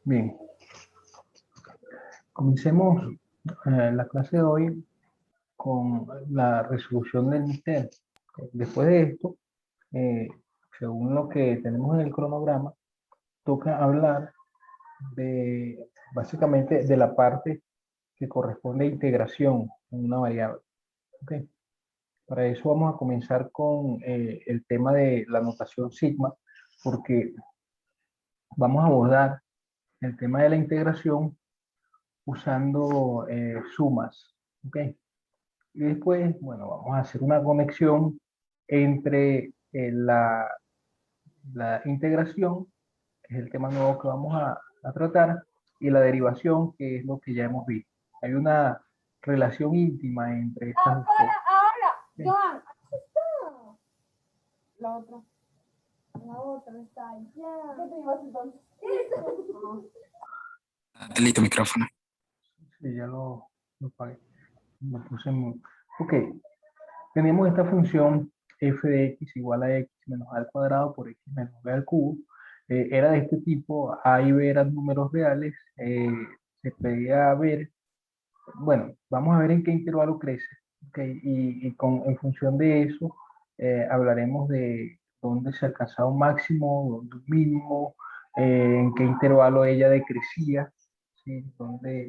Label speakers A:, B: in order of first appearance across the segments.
A: Bien, comencemos la clase de hoy con la resolución del misterio. Después de esto, eh, según lo que tenemos en el cronograma, toca hablar de básicamente de la parte que corresponde a integración en una variable. ¿Ok? Para eso vamos a comenzar con el tema de la notación sigma, porque vamos a abordar el tema de la integración usando sumas. ¿Ok? Y después, bueno, vamos a hacer una conexión entre la integración, que es el tema nuevo que vamos a tratar, y la derivación, que es lo que ya hemos visto. Hay una relación íntima entre estas dos cosas.
B: Ahora,
A: ¿Sí?
B: Joan, aquí está. La otra. La otra está allá. ¿Qué te ibas entonces?
C: Dale tu micrófono.
A: Sí, ya lo pagué. Lo puse en... Ok, tenemos esta función f de x igual a x menos a al cuadrado por x menos b al cubo. Era de este tipo, a y b eran números reales. Se pedía ver, bueno, vamos a ver en qué intervalo crece. Okay, en función de eso, hablaremos de dónde se alcanzaba un máximo, dónde un mínimo, en qué intervalo ella decrecía. ¿Sí? Donde,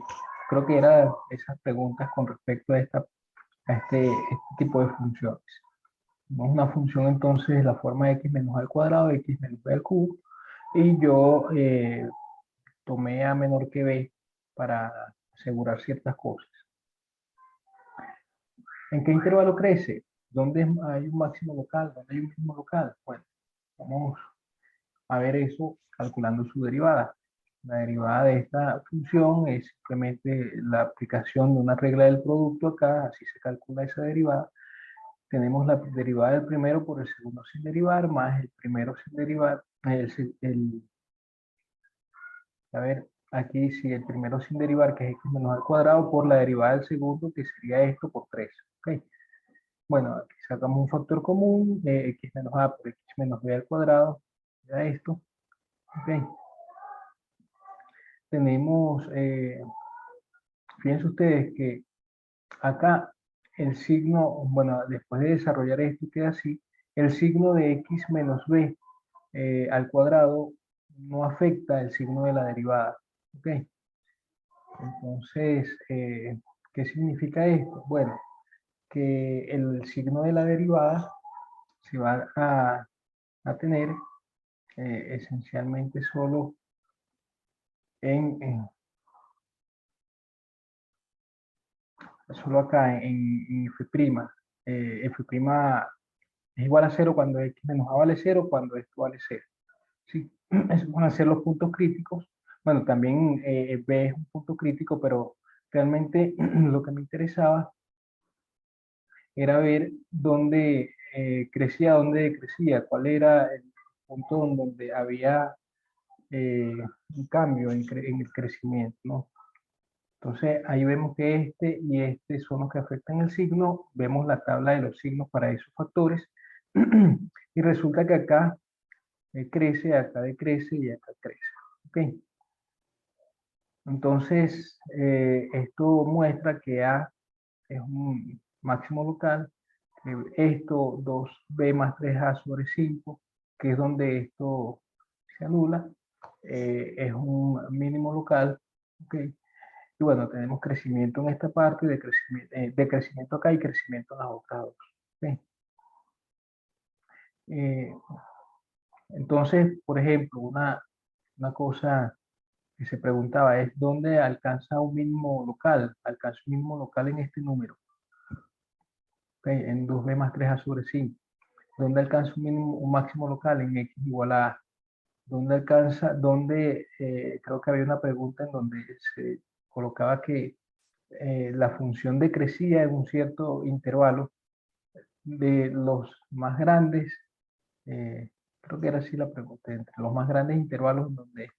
A: creo que eran esas preguntas con respecto a este tipo de funciones. Tenemos una función entonces de la forma de x menos a al cuadrado, x menos b al cubo, y yo tomé a menor que b para asegurar ciertas cosas. ¿En qué intervalo crece? ¿Dónde hay un máximo local? ¿Dónde hay un mínimo local? Bueno, vamos a ver eso calculando su derivada. La derivada de esta función es simplemente la aplicación de una regla del producto acá, así se calcula esa derivada. Tenemos la derivada del primero por el segundo sin derivar, más el primero sin derivar, a ver, aquí sí, el primero sin derivar, que es x menos al cuadrado, por la derivada del segundo, que sería esto por 3. ¿Ok? Bueno, aquí sacamos un factor común, x menos a por x menos b al cuadrado, ya esto. ¿Ok? Tenemos, fíjense ustedes que acá el signo, bueno, después de desarrollar esto queda así, el signo de x menos b al cuadrado no afecta el signo de la derivada. ¿Ok? Entonces, ¿qué significa esto? Bueno, que el signo de la derivada se va a tener esencialmente solo en solo acá en f'. F' es igual a 0 cuando x menos a vale 0, cuando esto vale 0. ¿Sí? Esos van a ser los puntos críticos. Bueno, también b es un punto crítico, pero realmente lo que me interesaba era ver dónde crecía, dónde decrecía, cuál era el punto en donde había un cambio en el crecimiento, ¿no? Entonces ahí vemos que este y este son los que afectan el signo, vemos la tabla de los signos para esos factores y resulta que acá crece, acá decrece y acá crece. ¿Ok? Entonces esto muestra que A es un máximo local, esto 2b más 3a sobre 5, que es donde esto se anula, es un mínimo local. ¿Ok? Y bueno, tenemos crecimiento en esta parte, decrecimiento acá y crecimiento en las otras dos. ¿Ok? Eh, entonces, por ejemplo, una cosa que se preguntaba es, ¿dónde alcanza un mínimo local? Alcanza un mínimo local en este número. ¿Okay? En 2b más 3a sobre 5. ¿Dónde alcanza un máximo local? En x igual a a. ¿Dónde alcanza? Creo que había una pregunta en donde se colocaba que la función decrecía en un cierto intervalo de los más grandes, creo que era así la pregunta, entre los más grandes intervalos en donde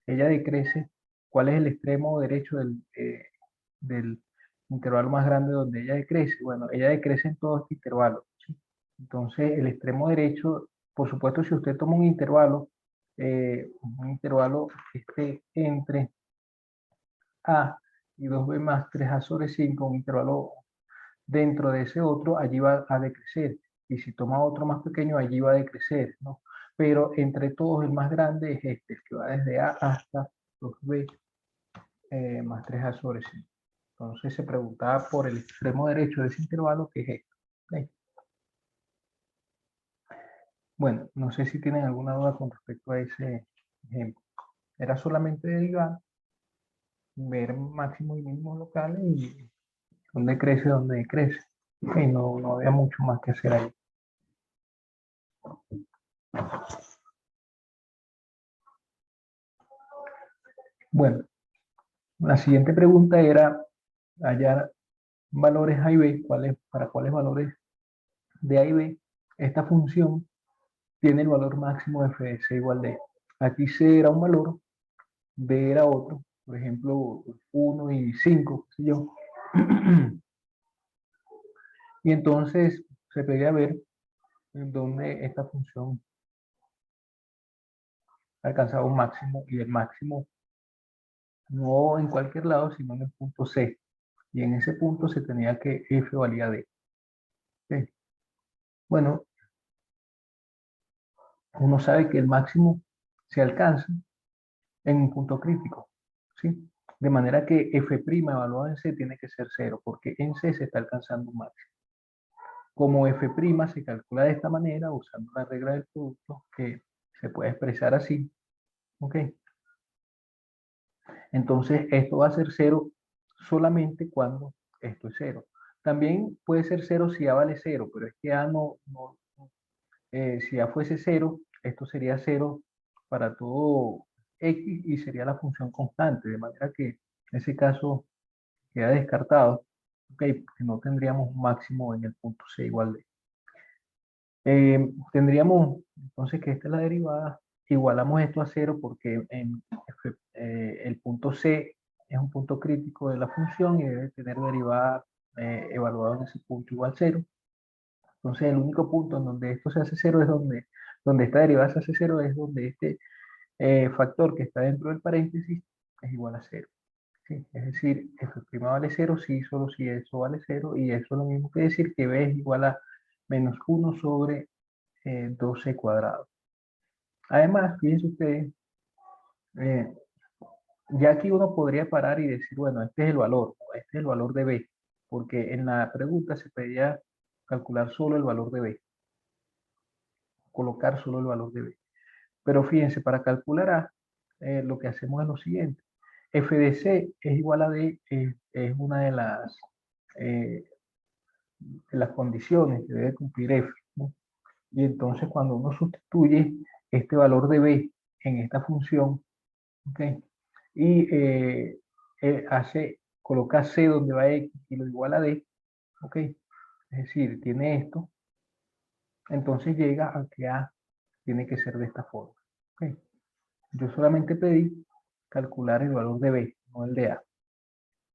A: ella decrece, ¿cuál es el extremo derecho del intervalo más grande donde ella decrece? Bueno, ella decrece en todo este intervalo, ¿sí? Entonces, el extremo derecho, por supuesto, si usted toma un intervalo un intervalo que esté entre A y 2B más 3A sobre 5, un intervalo dentro de ese otro, allí va a decrecer. Y si toma otro más pequeño, allí va a decrecer, ¿no? Pero entre todos el más grande es este, el que va desde A hasta 2B más 3A sobre 5. Entonces se preguntaba por el extremo derecho de ese intervalo, que es esto. ¿Okay? Bueno, no sé si tienen alguna duda con respecto a ese ejemplo. Era solamente derivar, ver máximos y mínimos locales y dónde crece, dónde decrece. Okay, no había mucho más que hacer ahí. Bueno, la siguiente pregunta era hallar valores A y B, para cuáles valores de A y B esta función tiene el valor máximo de f de c igual de. Aquí C era un valor, B era otro, por ejemplo 1 y 5, ¿sí yo? Y entonces se pedía ver en dónde esta función alcanzaba un máximo, y el máximo no en cualquier lado, sino en el punto C. Y en ese punto se tenía que f valía d. ¿Sí? Bueno, uno sabe que el máximo se alcanza en un punto crítico, ¿sí? De manera que f' evaluado en C tiene que ser 0, porque en C se está alcanzando un máximo. Como f' se calcula de esta manera, usando la regla del producto, que se puede expresar así, ¿ok? Entonces, esto va a ser 0 solamente cuando esto es 0. También puede ser 0 si A vale 0, pero es que A si A fuese 0, esto sería 0 para todo X y sería la función constante, de manera que en ese caso queda descartado, ¿ok? Porque no tendríamos un máximo en el punto C igual de. Tendríamos entonces que esta es la derivada, igualamos esto a 0 porque el punto C es un punto crítico de la función y debe tener derivada evaluada en ese punto igual 0. Entonces el único punto en donde esto se hace 0 es donde esta derivada se hace 0 es donde este factor que está dentro del paréntesis es igual a 0. ¿Sí? Es decir, f' vale 0 si solo si eso vale 0, y eso es lo mismo que decir que b es igual a menos 1 sobre 12 cuadrado. Además, fíjense ustedes, eh, ya aquí uno podría parar y decir, bueno, este es el valor, este es el valor de b, porque en la pregunta se pedía calcular solo el valor de b, colocar solo el valor de b. Pero fíjense, para calcular a, lo que hacemos es lo siguiente. F de C es igual a D, es una de las condiciones que debe cumplir F, ¿no? Y entonces cuando uno sustituye este valor de B en esta función, ¿okay? Y coloca C donde va X y lo igual a D, ¿ok? Es decir, tiene esto, entonces llega a que A tiene que ser de esta forma, ¿ok? Yo solamente pedí calcular el valor de B, no el de A.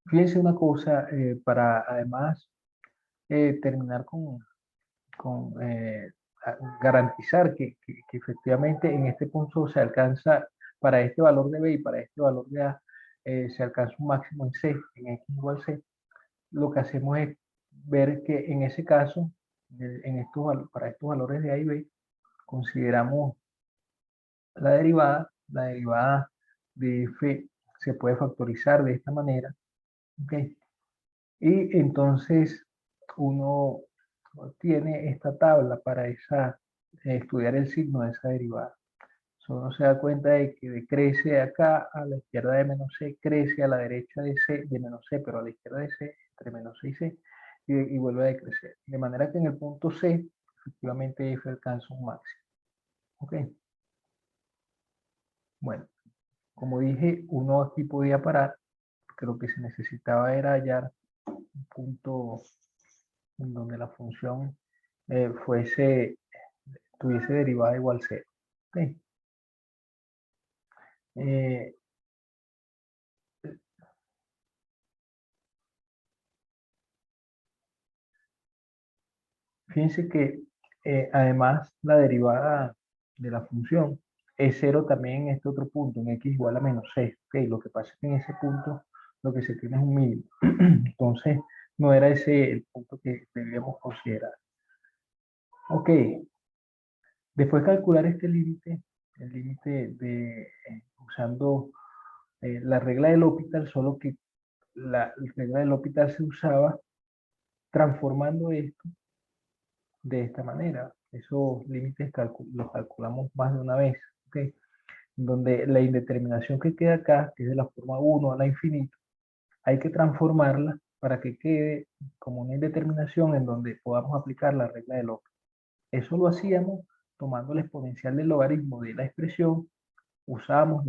A: Fíjense una cosa, para además terminar con garantizar que efectivamente en este punto se alcanza, para este valor de B y para este valor de A, se alcanza un máximo en C, en X igual C. Lo que hacemos es ver que en ese caso, para estos valores de A y B, consideramos la derivada de F se puede factorizar de esta manera, ¿ok? Y entonces uno tiene esta tabla para estudiar el signo de esa derivada. Uno se da cuenta de que decrece acá a la izquierda de menos c, crece a la derecha de c, de menos c, pero a la izquierda de c, entre menos c y c, y vuelve a decrecer. De manera que en el punto c, efectivamente f alcanza un máximo. ¿Ok? Bueno, como dije, uno aquí podía parar, porque lo que se necesitaba era hallar un punto en donde la función tuviese derivada igual a 0. ¿Okay? Eh, fíjense que además la derivada de la función es 0 también en este otro punto, en x igual a menos 6. Ok, lo que pasa es que en ese punto lo que se tiene es un mínimo. Entonces, no era ese el punto que debíamos considerar. Ok, después de calcular este límite, el límite de usando la regla del L'Hopital, solo que la regla del L'Hopital se usaba transformando esto de esta manera. Esos límites los calculamos más de una vez, ¿ok? Donde la indeterminación que queda acá, que es de la forma 1 a la infinito, hay que transformarla para que quede como una indeterminación en donde podamos aplicar la regla del L'Hopital. Eso lo hacíamos tomando la exponencial del logaritmo de la expresión, usamos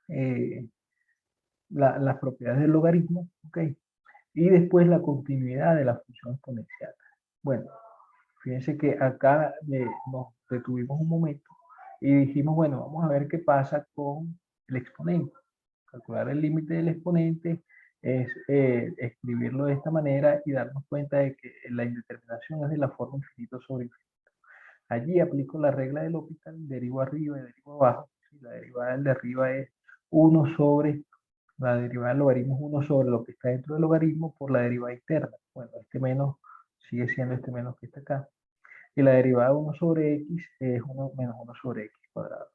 A: eh, las propiedades del logaritmo, ¿ok? Y después la continuidad de la función exponencial. Bueno, fíjense que acá nos detuvimos un momento y dijimos, bueno, vamos a ver qué pasa con el exponente. Calcular el límite del exponente es escribirlo de esta manera y darnos cuenta de que la indeterminación es de la forma infinito sobre infinito. Allí aplico la regla del L'Hopital, derivo arriba y derivo abajo. La derivada del de arriba es 1 sobre, la derivada del logaritmo es 1 sobre lo que está dentro del logaritmo por la derivada interna. Bueno, este menos sigue siendo este menos que está acá. Y la derivada de 1 sobre x es 1 menos 1 sobre x cuadrado.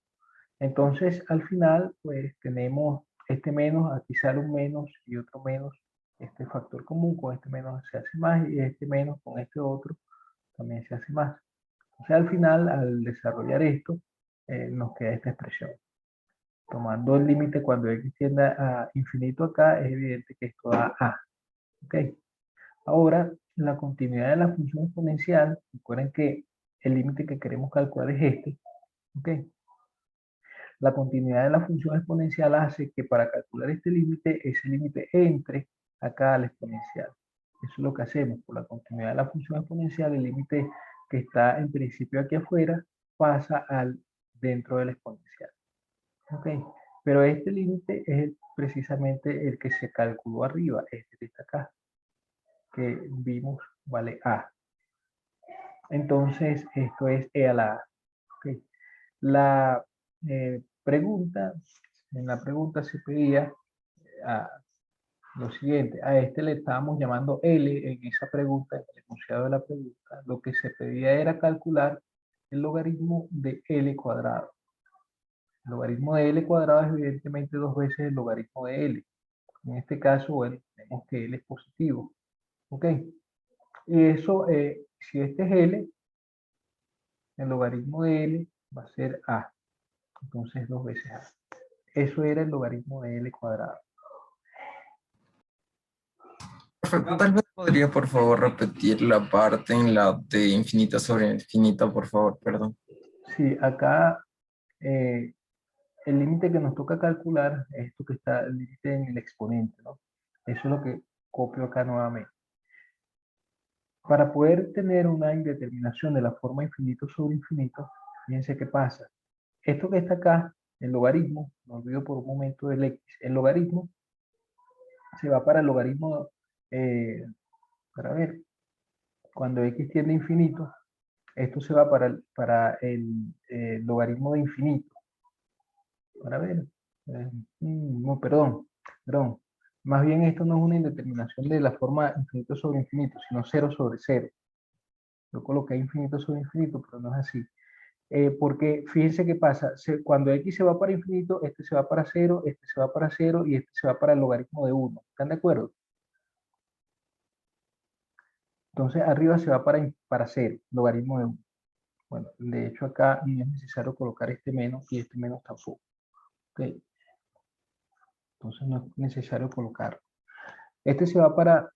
A: Entonces, al final, pues tenemos este menos, aquí sale un menos y otro menos, este factor común, con este menos se hace más y este menos con este otro también se hace más. O sea, al final, al desarrollar esto, nos queda esta expresión. Tomando el límite cuando x tiende a infinito acá, es evidente que esto da a. ¿Ok? Ahora, la continuidad de la función exponencial, recuerden que el límite que queremos calcular es este. ¿Ok? La continuidad de la función exponencial hace que para calcular este límite, ese límite entre acá al exponencial. Eso es lo que hacemos. Por la continuidad de la función exponencial, el límite que está en principio aquí afuera pasa al dentro del exponencial. ¿Ok? Pero este límite es precisamente el que se calculó arriba, este que está acá, que vimos vale A. Entonces, esto es E a la A. ¿Ok? La pregunta, en la pregunta se pedía a lo siguiente, a este le estábamos llamando L en esa pregunta, en el enunciado de la pregunta, lo que se pedía era calcular el logaritmo de L cuadrado. El logaritmo de L cuadrado es evidentemente 2 veces el logaritmo de L. En este caso, bueno, tenemos que L es positivo. ¿Ok? Y eso, si este es L, el logaritmo de L va a ser A. Entonces, 2 veces A. Eso era el logaritmo de L cuadrado.
C: Perfecto, tal vez podría por favor repetir la parte en la de infinita sobre infinita, por favor, perdón.
A: Sí, acá el límite que nos toca calcular es esto que está, el límite en el exponente, ¿no? Eso es lo que copio acá nuevamente. Para poder tener una indeterminación de la forma infinito sobre infinito, fíjense qué pasa. Esto que está acá, el logaritmo, me olvido por un momento del x, el logaritmo se va para el logaritmo, para ver, cuando x tiende a infinito, esto se va para el logaritmo de infinito. Para ver, no, perdón. Más bien esto no es una indeterminación de la forma infinito sobre infinito, sino 0 sobre 0. Yo coloqué infinito sobre infinito, pero no es así. Porque fíjense qué pasa, cuando x se va para infinito, este se va para 0, este se va para 0 y este se va para el logaritmo de 1. ¿Están de acuerdo? Entonces arriba se va para 0, logaritmo de 1. Bueno, de hecho acá no es necesario colocar este menos y este menos tampoco. ¿Okay? Entonces no es necesario colocarlo. Este se va para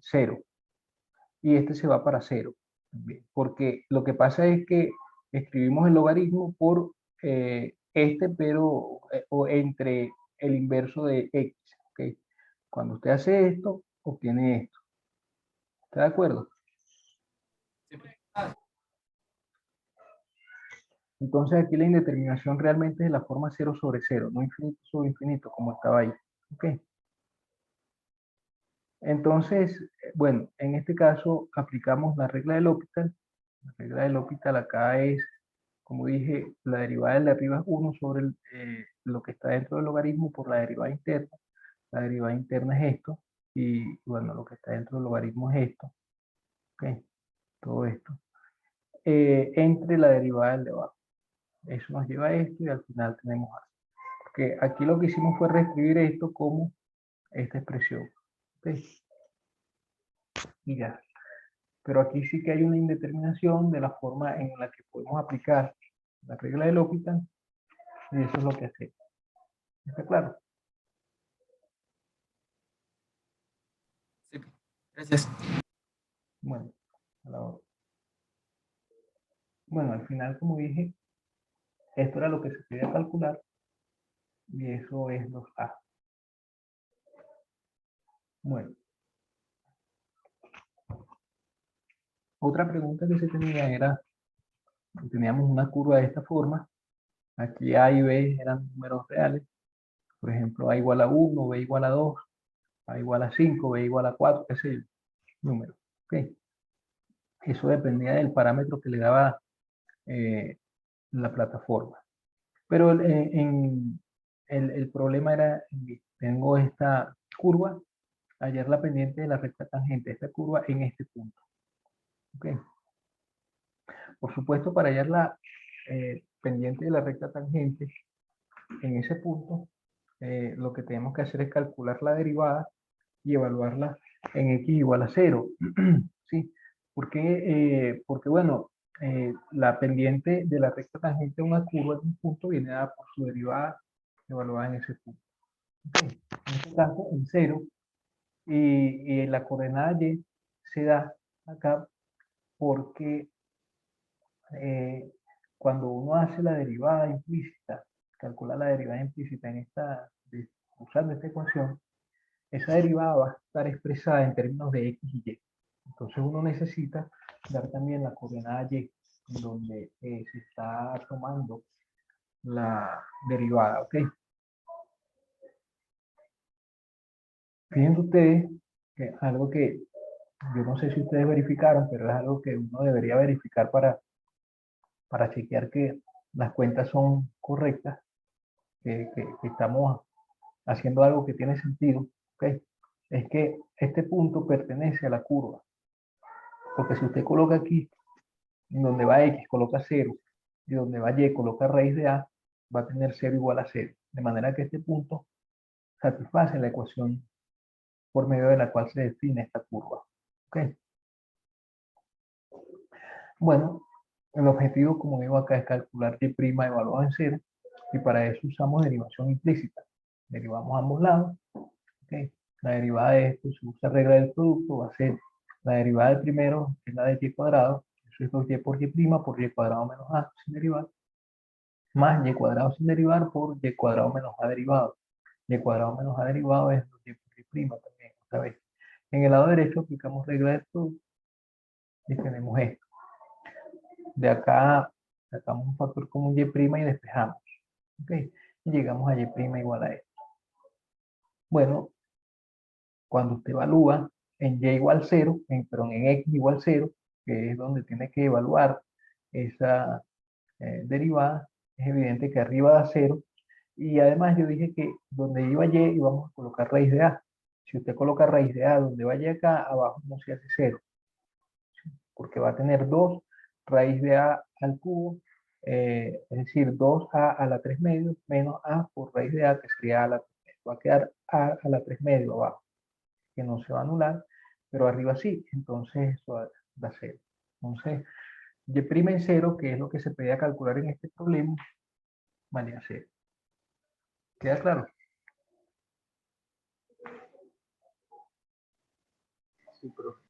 A: 0 y este se va para 0. Porque lo que pasa es que escribimos el logaritmo por este, pero o entre el inverso de x. ¿Okay? Cuando usted hace esto, obtiene esto. ¿Está de acuerdo? Entonces aquí la indeterminación realmente es de la forma 0 sobre 0, no infinito sobre infinito, como estaba ahí. ¿Ok? Entonces, bueno, en este caso aplicamos la regla del L'Hopital La regla de L'Hopital acá es, como dije, la derivada del de arriba es 1 sobre lo que está dentro del logaritmo por la derivada interna. La derivada interna es esto, y bueno, lo que está dentro del logaritmo es esto. ¿Ok? Todo esto. Entre la derivada del de abajo. Eso nos lleva a esto y al final tenemos A. Porque aquí lo que hicimos fue reescribir esto como esta expresión. ¿Ok? Y ya. Pero aquí sí que hay una indeterminación de la forma en la que podemos aplicar la regla del L'Hopital, y eso es lo que hacemos. ¿Está claro?
C: Sí, gracias.
A: Bueno, bueno, al final, como dije, esto era lo que se quería calcular y eso es 2A. Bueno, otra pregunta que se tenía era, teníamos una curva de esta forma, aquí A y B eran números reales, por ejemplo, A igual a 1, B igual a 2, A igual a 5, B igual a 4, qué sé yo, número. ¿Ok? Eso dependía del parámetro que le daba la plataforma. Pero el problema era, tengo esta curva, hallar la pendiente de la recta tangente de esta curva en este punto. ¿Okay? Por supuesto, para hallar la pendiente de la recta tangente en ese punto, lo que tenemos que hacer es calcular la derivada y evaluarla en x igual a 0. ¿Sí? Porque bueno, la pendiente de la recta tangente de una curva en un punto viene dada por su derivada evaluada en ese punto. ¿Okay? En este caso, en 0, y la coordenada y se da acá porque cuando uno hace la derivada implícita, calcula la derivada implícita en usando esta ecuación, esa derivada va a estar expresada en términos de x y y. Entonces uno necesita dar también la coordenada y, en donde se está tomando la derivada, ¿ok? Fíjense ustedes que algo que yo no sé si ustedes verificaron, pero es algo que uno debería verificar para chequear que las cuentas son correctas, que estamos haciendo algo que tiene sentido, ¿ok? Es que este punto pertenece a la curva. Porque si usted coloca aquí, donde va x, coloca 0, y donde va y, coloca raíz de a, va a tener 0 igual a 0. De manera que este punto satisface la ecuación por medio de la cual se define esta curva. ¿Ok? Bueno, el objetivo, como digo acá, es calcular y' evaluado en 0, y para eso usamos derivación implícita. Derivamos ambos lados. ¿Ok? La derivada de esto, si usa regla del producto, va a ser la derivada del primero, que es la de y cuadrado, eso es 2y por y cuadrado menos a sin derivar, más y cuadrado sin derivar por y cuadrado menos a derivado. Y cuadrado menos a derivado es 2y por y' también, otra vez. En el lado derecho aplicamos regla del producto y tenemos esto. De acá sacamos un factor común y' y despejamos. ¿Ok? Y llegamos a y' igual a esto. Bueno, cuando usted evalúa en y igual 0, perdón, en x igual 0, que es donde tiene que evaluar esa derivada, es evidente que arriba da 0, y además yo dije que donde iba y íbamos a colocar raíz de a. Si usted coloca raíz de a donde vaya acá, abajo no se hace 0, porque va a tener 2 raíz de a al cubo, es decir, 2a a la 3 medios menos a por raíz de a, que sería a la 3 medios. Va a quedar a la 3 medios abajo, que no se va a anular, pero arriba sí, entonces eso da 0. Entonces, y' en 0, que es lo que se pedía calcular en este problema, vale a 0. ¿Queda claro? Sí, profe.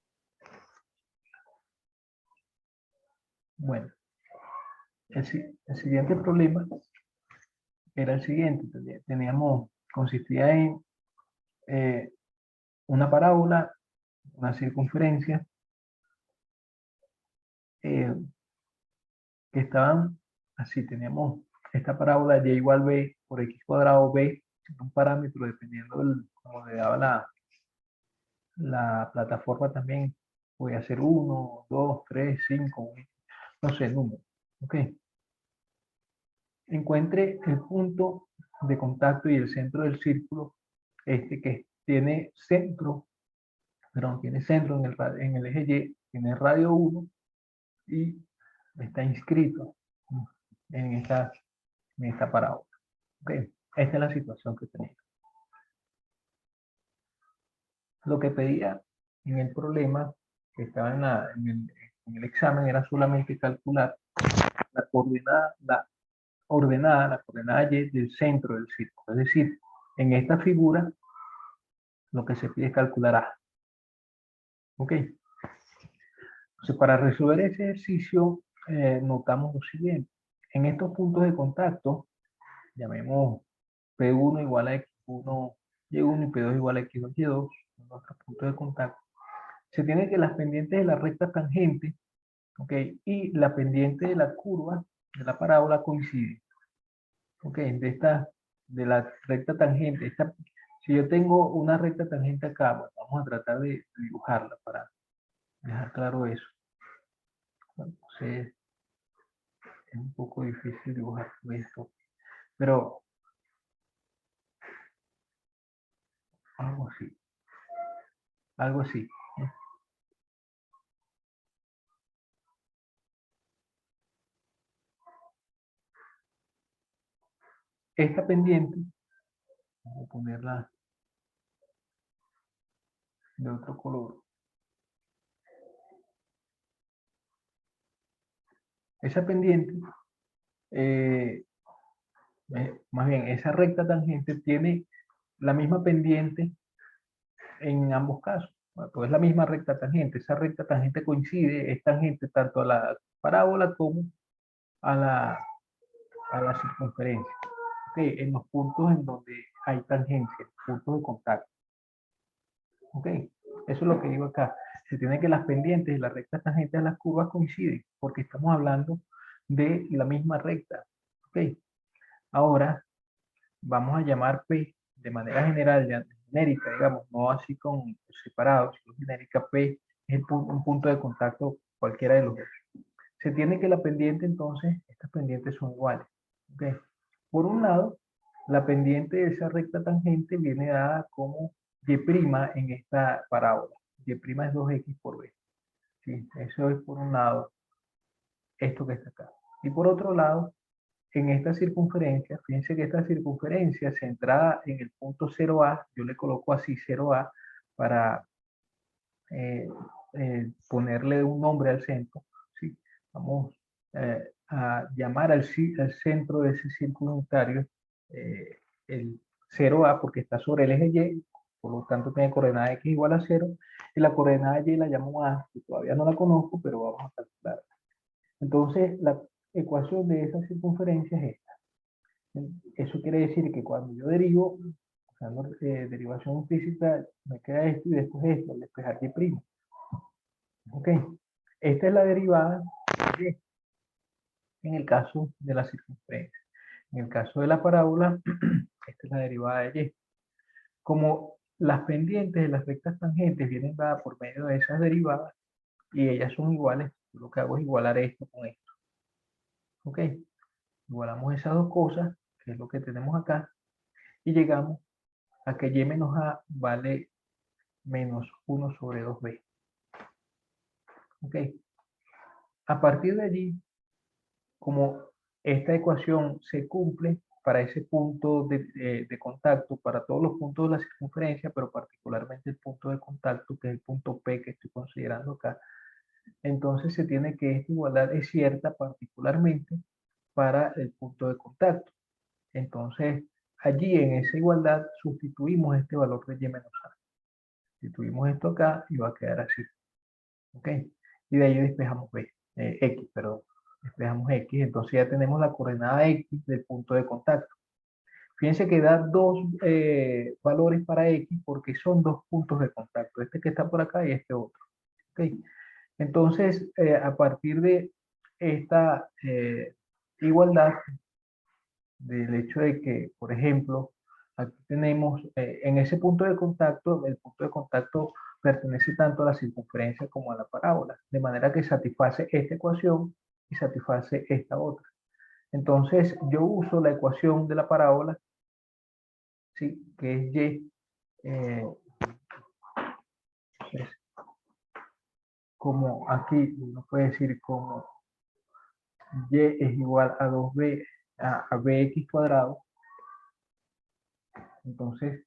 A: Bueno, el siguiente problema era el siguiente. Consistía en una parábola, una circunferencia, eh, que estaban así. Teníamos esta parábola y igual b por x cuadrado, b, un parámetro dependiendo del como le daba la plataforma también. Voy a hacer 1, 2, 3, 5. no sé, número. Ok. Encuentre el punto de contacto y el centro del círculo, que tiene centro, perdón, tiene centro en el eje Y, tiene radio 1 y está inscrito en esta parábola. Okay. Esta es la situación que tenía. Lo que pedía en el problema que estaba en el examen era solamente calcular la coordenada Y del centro del círculo. Es decir, en esta figura lo que se pide es calcular A. Ok. Entonces, para resolver ese ejercicio, notamos lo siguiente. En estos puntos de contacto, llamemos P1 igual a X1, Y1 y P2 igual a X2, Y2, nuestros puntos de contacto. Se tiene que las pendientes de la recta tangente, ok, y la pendiente de la curva de la parábola coinciden. Ok, de la recta tangente, si yo tengo una recta tangente acá, bueno, vamos a tratar de dibujarla para dejar claro eso. Bueno, entonces, es un poco difícil dibujar esto, pero algo así, algo así. Esta pendiente, vamos a ponerla de otro color. Esa pendiente, más bien, esa recta tangente tiene la misma pendiente en ambos casos. Bueno, pues es la misma recta tangente. Esa recta tangente coincide, es tangente tanto a la parábola como a la circunferencia. Okay, en los puntos en donde hay tangencia, puntos de contacto. Ok, eso es lo que digo acá. Se tiene que las pendientes y las rectas tangentes de las curvas coinciden, porque estamos hablando de la misma recta. Ok, ahora vamos a llamar P de manera general, ya genérica, digamos, no así con separados, sino genérica P es un punto de contacto cualquiera de los dos. Se tiene que la pendiente, entonces, estas pendientes son iguales. Okay. Por un lado, la pendiente de esa recta tangente viene dada como Y' en esta parábola. Y' es 2x por b. ¿Sí? Eso es por un lado, esto que está acá. Y por otro lado, en esta circunferencia, fíjense que esta circunferencia centrada en el punto 0A, yo le coloco así 0A para ponerle un nombre al centro. ¿Sí? Vamos a llamar al centro de ese círculo unitario el 0A porque está sobre el eje Y, por lo tanto tiene coordenada X igual a 0, y la coordenada Y la llamo A, que todavía no la conozco, pero vamos a calcular. Entonces, la ecuación de esa circunferencia es esta. Eso quiere decir que cuando yo derivo, usando derivación implícita, me queda esto y después esto, al despejar Y'. Ok, esta es la derivada de, en el caso de la circunferencia. En el caso de la parábola, esta es la derivada de Y. Como las pendientes de las rectas tangentes vienen dadas por medio de esas derivadas y ellas son iguales, lo que hago es igualar esto con esto. Ok, igualamos esas dos cosas, que es lo que tenemos acá, y llegamos a que Y menos A vale menos 1 sobre 2B. Ok, a partir de allí, como esta ecuación se cumple para ese punto de contacto, para todos los puntos de la circunferencia, pero particularmente el punto de contacto, que es el punto P que estoy considerando acá, entonces se tiene que esta igualdad es cierta particularmente para el punto de contacto. Entonces, allí en esa igualdad sustituimos este valor de Y menos A. Sustituimos esto acá y va a quedar así. ¿Ok? Y de ahí despejamos X, perdón. Despejamos X, entonces ya tenemos la coordenada X del punto de contacto. Fíjense que da dos valores para X porque son dos puntos de contacto, este que está por acá y este otro. ¿Okay? Entonces, a partir de esta igualdad, del hecho de que, por ejemplo, aquí tenemos, en ese punto de contacto, el punto de contacto pertenece tanto a la circunferencia como a la parábola, de manera que satisface esta ecuación y satisface esta otra. Entonces, yo uso la ecuación de la parábola, ¿sí? Que es y, es como aquí uno puede decir como y es igual a 2b, a bx cuadrado. Entonces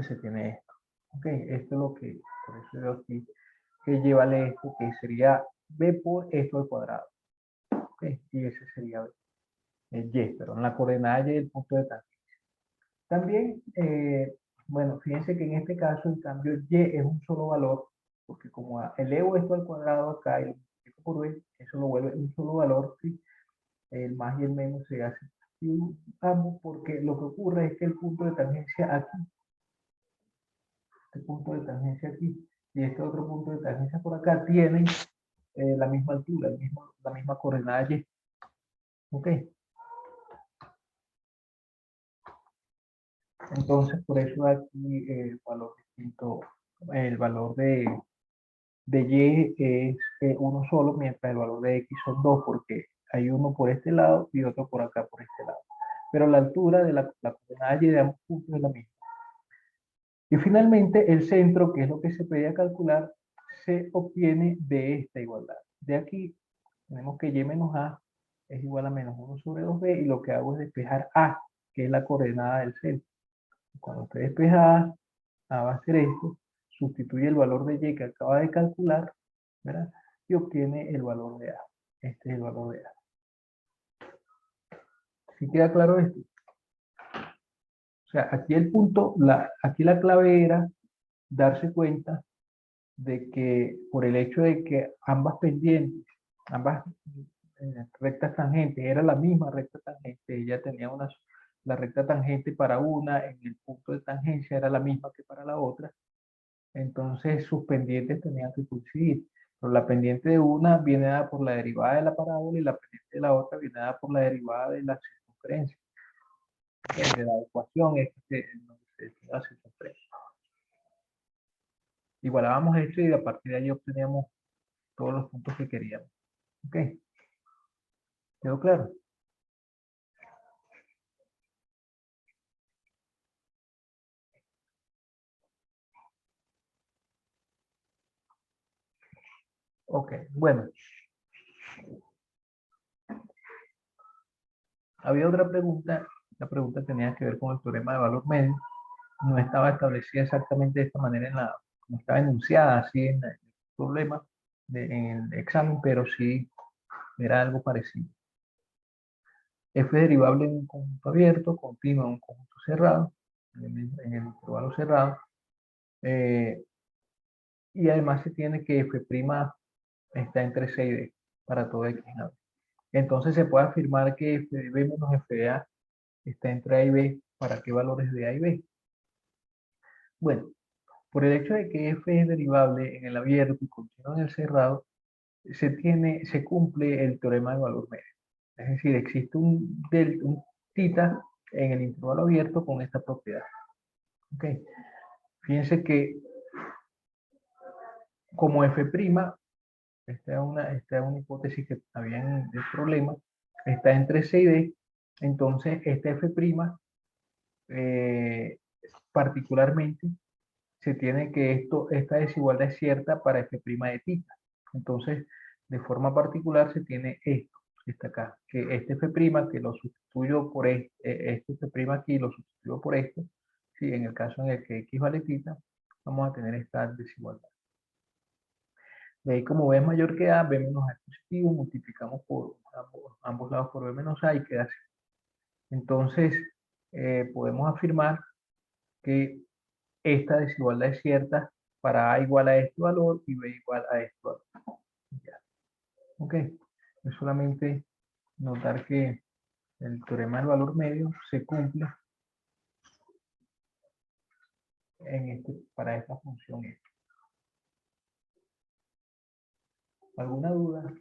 A: se tiene esto. Ok, esto es lo que, por eso veo aquí, que llévale esto, que sería b por esto al cuadrado. Ok, y ese sería y, pero en la coordenada y el punto de tangencia. También, bueno, fíjense que en este caso, en cambio, y es un solo valor, porque como elevo esto al cuadrado acá y lo multiplico por b, eso lo vuelve un solo valor, ¿sí? El más y el menos se hace ambos, porque lo que ocurre es que el punto de tangencia aquí, este punto de tangencia aquí, y este otro punto de tangencia por acá, tienen la misma altura, la misma coordenada y. Ok. Entonces, por eso aquí el valor distinto, el valor de y es uno solo, mientras el valor de x son dos, porque hay uno por este lado y otro por acá, por este lado. Pero la altura de la coordenada y de ambos puntos es la misma. Y finalmente, el centro, que es lo que se pedía calcular, se obtiene de esta igualdad. De aquí, tenemos que y menos a es igual a menos 1 sobre 2b, y lo que hago es despejar a, que es la coordenada del centro. Cuando usted despeja a va a ser esto, sustituye el valor de y que acaba de calcular, ¿verdad? Y obtiene el valor de a. Este es el valor de a. ¿Sí queda claro esto? O sea, aquí el punto, aquí la clave era darse cuenta de que por el hecho de que ambas pendientes, ambas rectas tangentes, era la misma recta tangente, ella tenía la recta tangente para una, en el punto de tangencia era la misma que para la otra, entonces sus pendientes tenían que coincidir. Pero la pendiente de una viene dada por la derivada de la parábola y la pendiente de la otra viene dada por la derivada de la circunferencia. De la ecuación es que la circunferencia. Igualábamos esto y a partir de ahí obteníamos todos los puntos que queríamos. ¿Ok? ¿Quedó claro? Ok, bueno. Había otra pregunta. La pregunta tenía que ver con el teorema de valor medio. No estaba establecida exactamente de esta manera como estaba enunciada así en el problema, en el examen, pero sí era algo parecido. F derivable en un conjunto abierto, continuo en un conjunto cerrado, en el intervalo cerrado. Y además se tiene que F' está entre C y D para todo X. Entonces se puede afirmar que F de B menos F de A está entre A y B. ¿Para qué valores de A y B? Bueno, por el hecho de que F es derivable en el abierto y continuo en el cerrado, se cumple el teorema de valor medio. Es decir, existe un tita en el intervalo abierto con esta propiedad. ¿Ok? Fíjense que como F', esta es una hipótesis que había en el problema, está entre C y D, entonces esta F', particularmente, se tiene que esta desigualdad es cierta para F' de tita. Entonces, de forma particular se tiene esto, está acá, que este F', que lo sustituyo por este F' aquí, lo sustituyo por esto, ¿sí? En el caso en el que X vale tita, vamos a tener esta desigualdad. De ahí, como B es mayor que A, B menos A es positivo, multiplicamos por ambos lados por B menos A y queda así. Entonces, podemos afirmar que esta desigualdad es cierta para A igual a este valor y B igual a este valor. Ya. Ok, es solamente notar que el teorema del valor medio se cumple para esta función F. ¿Alguna duda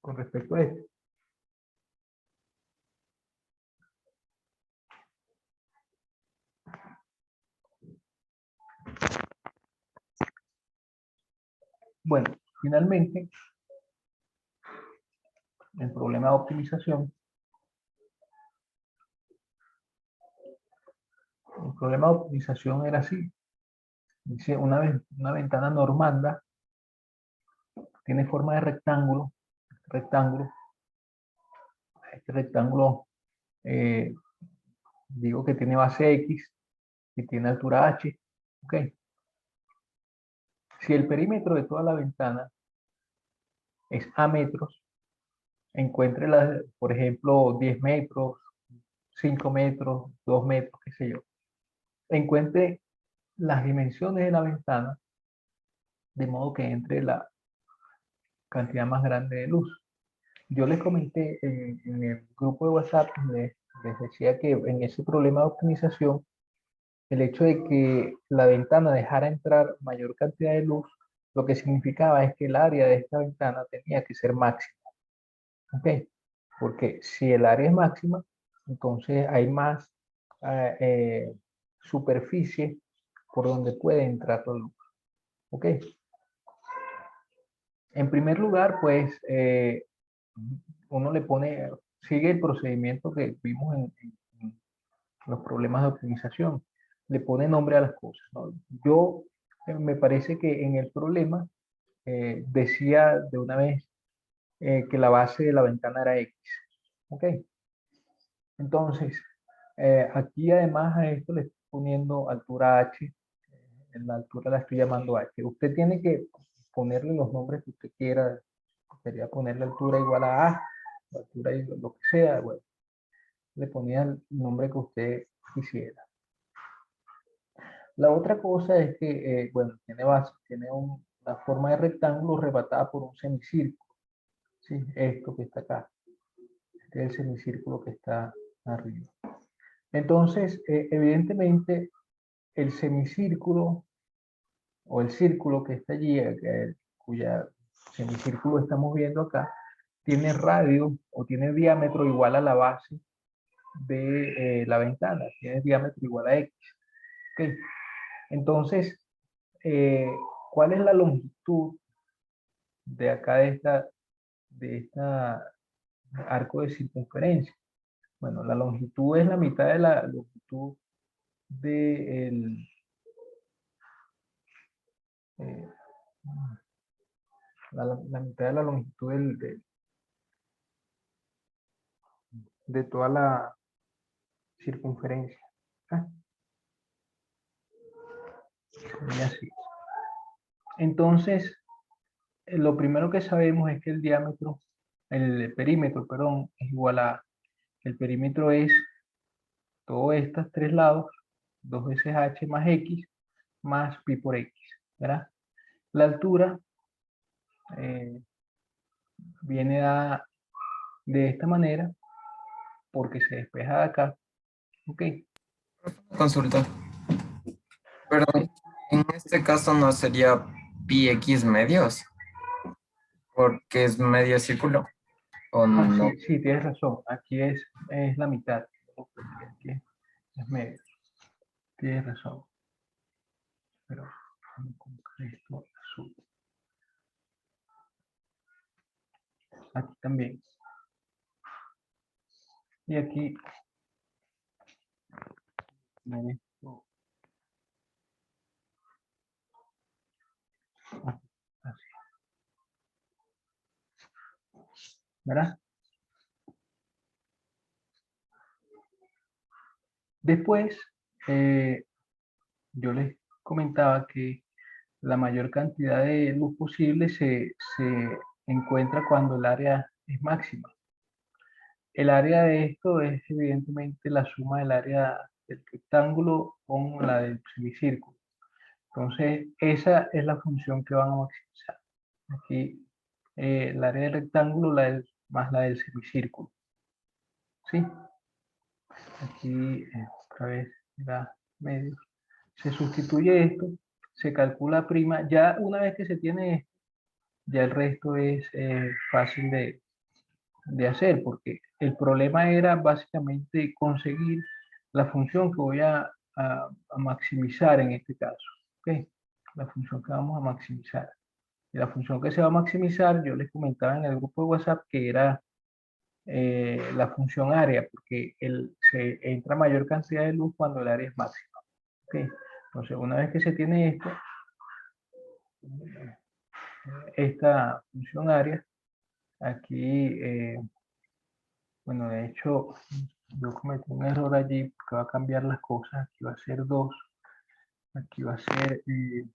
A: con respecto a esto? Bueno, finalmente, el problema de optimización. El problema de optimización era así. Dice, una ventana normanda tiene forma de rectángulo. Este rectángulo, digo que tiene base X y tiene altura H. ¿Ok? Si el perímetro de toda la ventana es A metros, encuentre, por ejemplo, 10 metros, 5 metros, 2 metros, qué sé yo. Encuentre las dimensiones de la ventana de modo que entre la cantidad más grande de luz. Yo les comenté en el grupo de WhatsApp, les decía que en ese problema de optimización, el hecho de que la ventana dejara entrar mayor cantidad de luz, lo que significaba es que el área de esta ventana tenía que ser máxima. ¿Ok? Porque si el área es máxima, entonces hay más superficie por donde puede entrar la luz. ¿Ok? En primer lugar, pues uno le pone, sigue el procedimiento que vimos en los problemas de optimización, le pone nombre a las cosas, ¿no? Yo me parece que en el problema decía de una vez que la base de la ventana era X. ¿Ok? Entonces, aquí además a esto le estoy poniendo altura H, en la altura la estoy llamando H. Usted tiene que ponerle los nombres que usted quiera. Quería ponerle altura igual a altura y lo que sea, bueno, le ponía el nombre que usted quisiera. La otra cosa es que, bueno, tiene base, tiene una forma de rectángulo rematada por un semicírculo. ¿Sí? Esto que está acá. Este es el semicírculo que está arriba. Entonces, evidentemente, el semicírculo o el círculo que está allí, cuya semicírculo estamos viendo acá, tiene radio o tiene diámetro igual a la base de la ventana, tiene diámetro igual a X. ¿Okay? Entonces, ¿cuál es la longitud de acá de esta arco de circunferencia? Bueno, la longitud es la mitad de la longitud de eh, la mitad de la longitud de toda la circunferencia. ¿Ah? Y así. Entonces, lo primero que sabemos es que el perímetro, perdón, es igual a, el perímetro es todos estos tres lados, 2 veces h más x, más pi por x, ¿verdad? La altura viene dada de esta manera, porque se despeja de acá, ¿ok?
C: Consulta. Perdón, en este caso no sería pi x medios, porque es medio círculo, o no.
A: Sí, sí, tienes razón, aquí es la mitad, aquí es medio, tienes razón, pero con esto azul, aquí también, y aquí en esto, así, ¿verdad? Después, yo les comentaba que la mayor cantidad de luz posible se encuentra cuando el área es máxima. El área de esto es evidentemente la suma del área del rectángulo con la del semicírculo. Entonces, esa es la función que van a maximizar. Aquí, el área del rectángulo más la del semicírculo. ¿Sí? Aquí, otra vez, la medio. Se sustituye esto, se calcula prima. Ya una vez que se tiene esto, ya el resto es fácil de hacer, porque el problema era básicamente conseguir la función que voy a maximizar en este caso. ¿Okay? La función que vamos a maximizar. Y la función que se va a maximizar, yo les comentaba en el grupo de WhatsApp que era la función área, porque se entra mayor cantidad de luz cuando el área es máxima. ¿Ok? Entonces, una vez que se tiene esto, esta función área, aquí, bueno, de hecho, yo cometí un error allí porque va a cambiar las cosas. Aquí va a ser 2, aquí va a ser de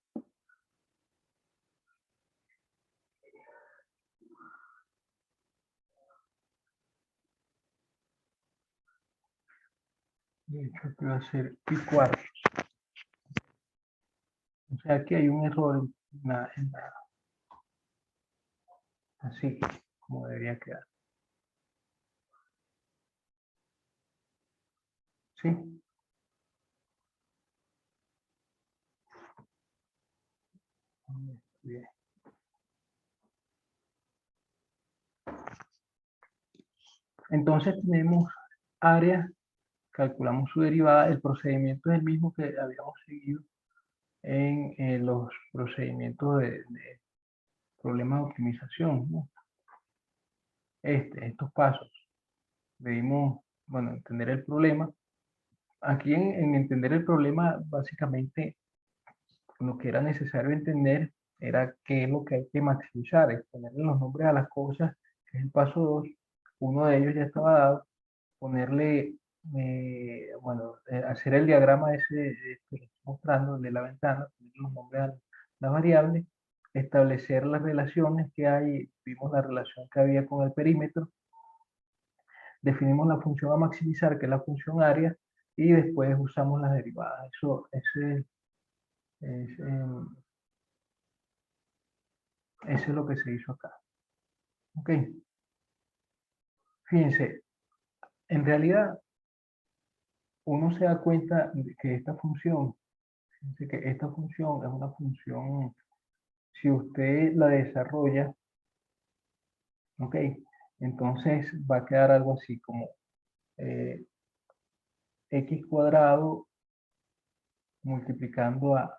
A: hecho, aquí va a ser pi cuarto. O sea, aquí hay un error así como debería quedar. ¿Sí? Bien. Entonces tenemos área, calculamos su derivada, el procedimiento es el mismo que habíamos seguido en los procedimientos de problemas de optimización, ¿no? Estos pasos. Debimos, bueno, entender el problema. Aquí en entender el problema, básicamente, lo que era necesario entender era qué es lo que hay que maximizar, es ponerle los nombres a las cosas, que es el paso 2. Uno de ellos ya estaba dado, ponerle, bueno, hacer el diagrama ese que les estoy mostrando, el de la ventana, poner los nombres a las variables, establecer las relaciones que hay, vimos la relación que había con el perímetro, definimos la función a maximizar, que es la función área, y después usamos las derivadas. Es, em, eso es lo que se hizo acá. Ok. Fíjense, en realidad uno se da cuenta de que esta función, fíjense que esta función es una función, si usted la desarrolla, ok, entonces va a quedar algo así como x cuadrado multiplicando a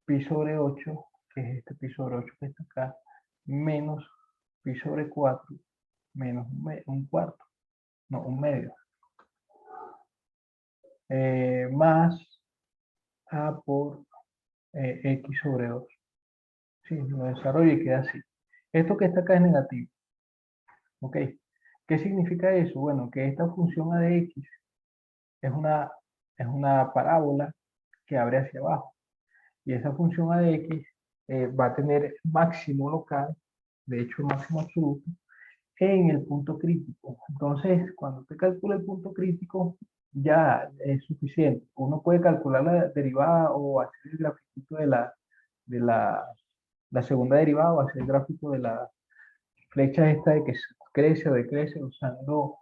A: pi sobre 8, que es este pi sobre 8 que está acá, menos pi sobre 4, menos un cuarto, no, un medio, más a por x sobre 2. Sí, lo desarrollo y queda así. Esto que está acá es negativo. ¿Ok? ¿Qué significa eso? Bueno, que esta función a de x es una parábola que abre hacia abajo. Y esa función a de x va a tener máximo local, de hecho máximo absoluto, en el punto crítico. Entonces, cuando usted calcula el punto crítico, ya es suficiente. Uno puede calcular la derivada o hacer el grafiquito de la segunda derivada o hacer el gráfico de la flecha esta de que crece o decrece usando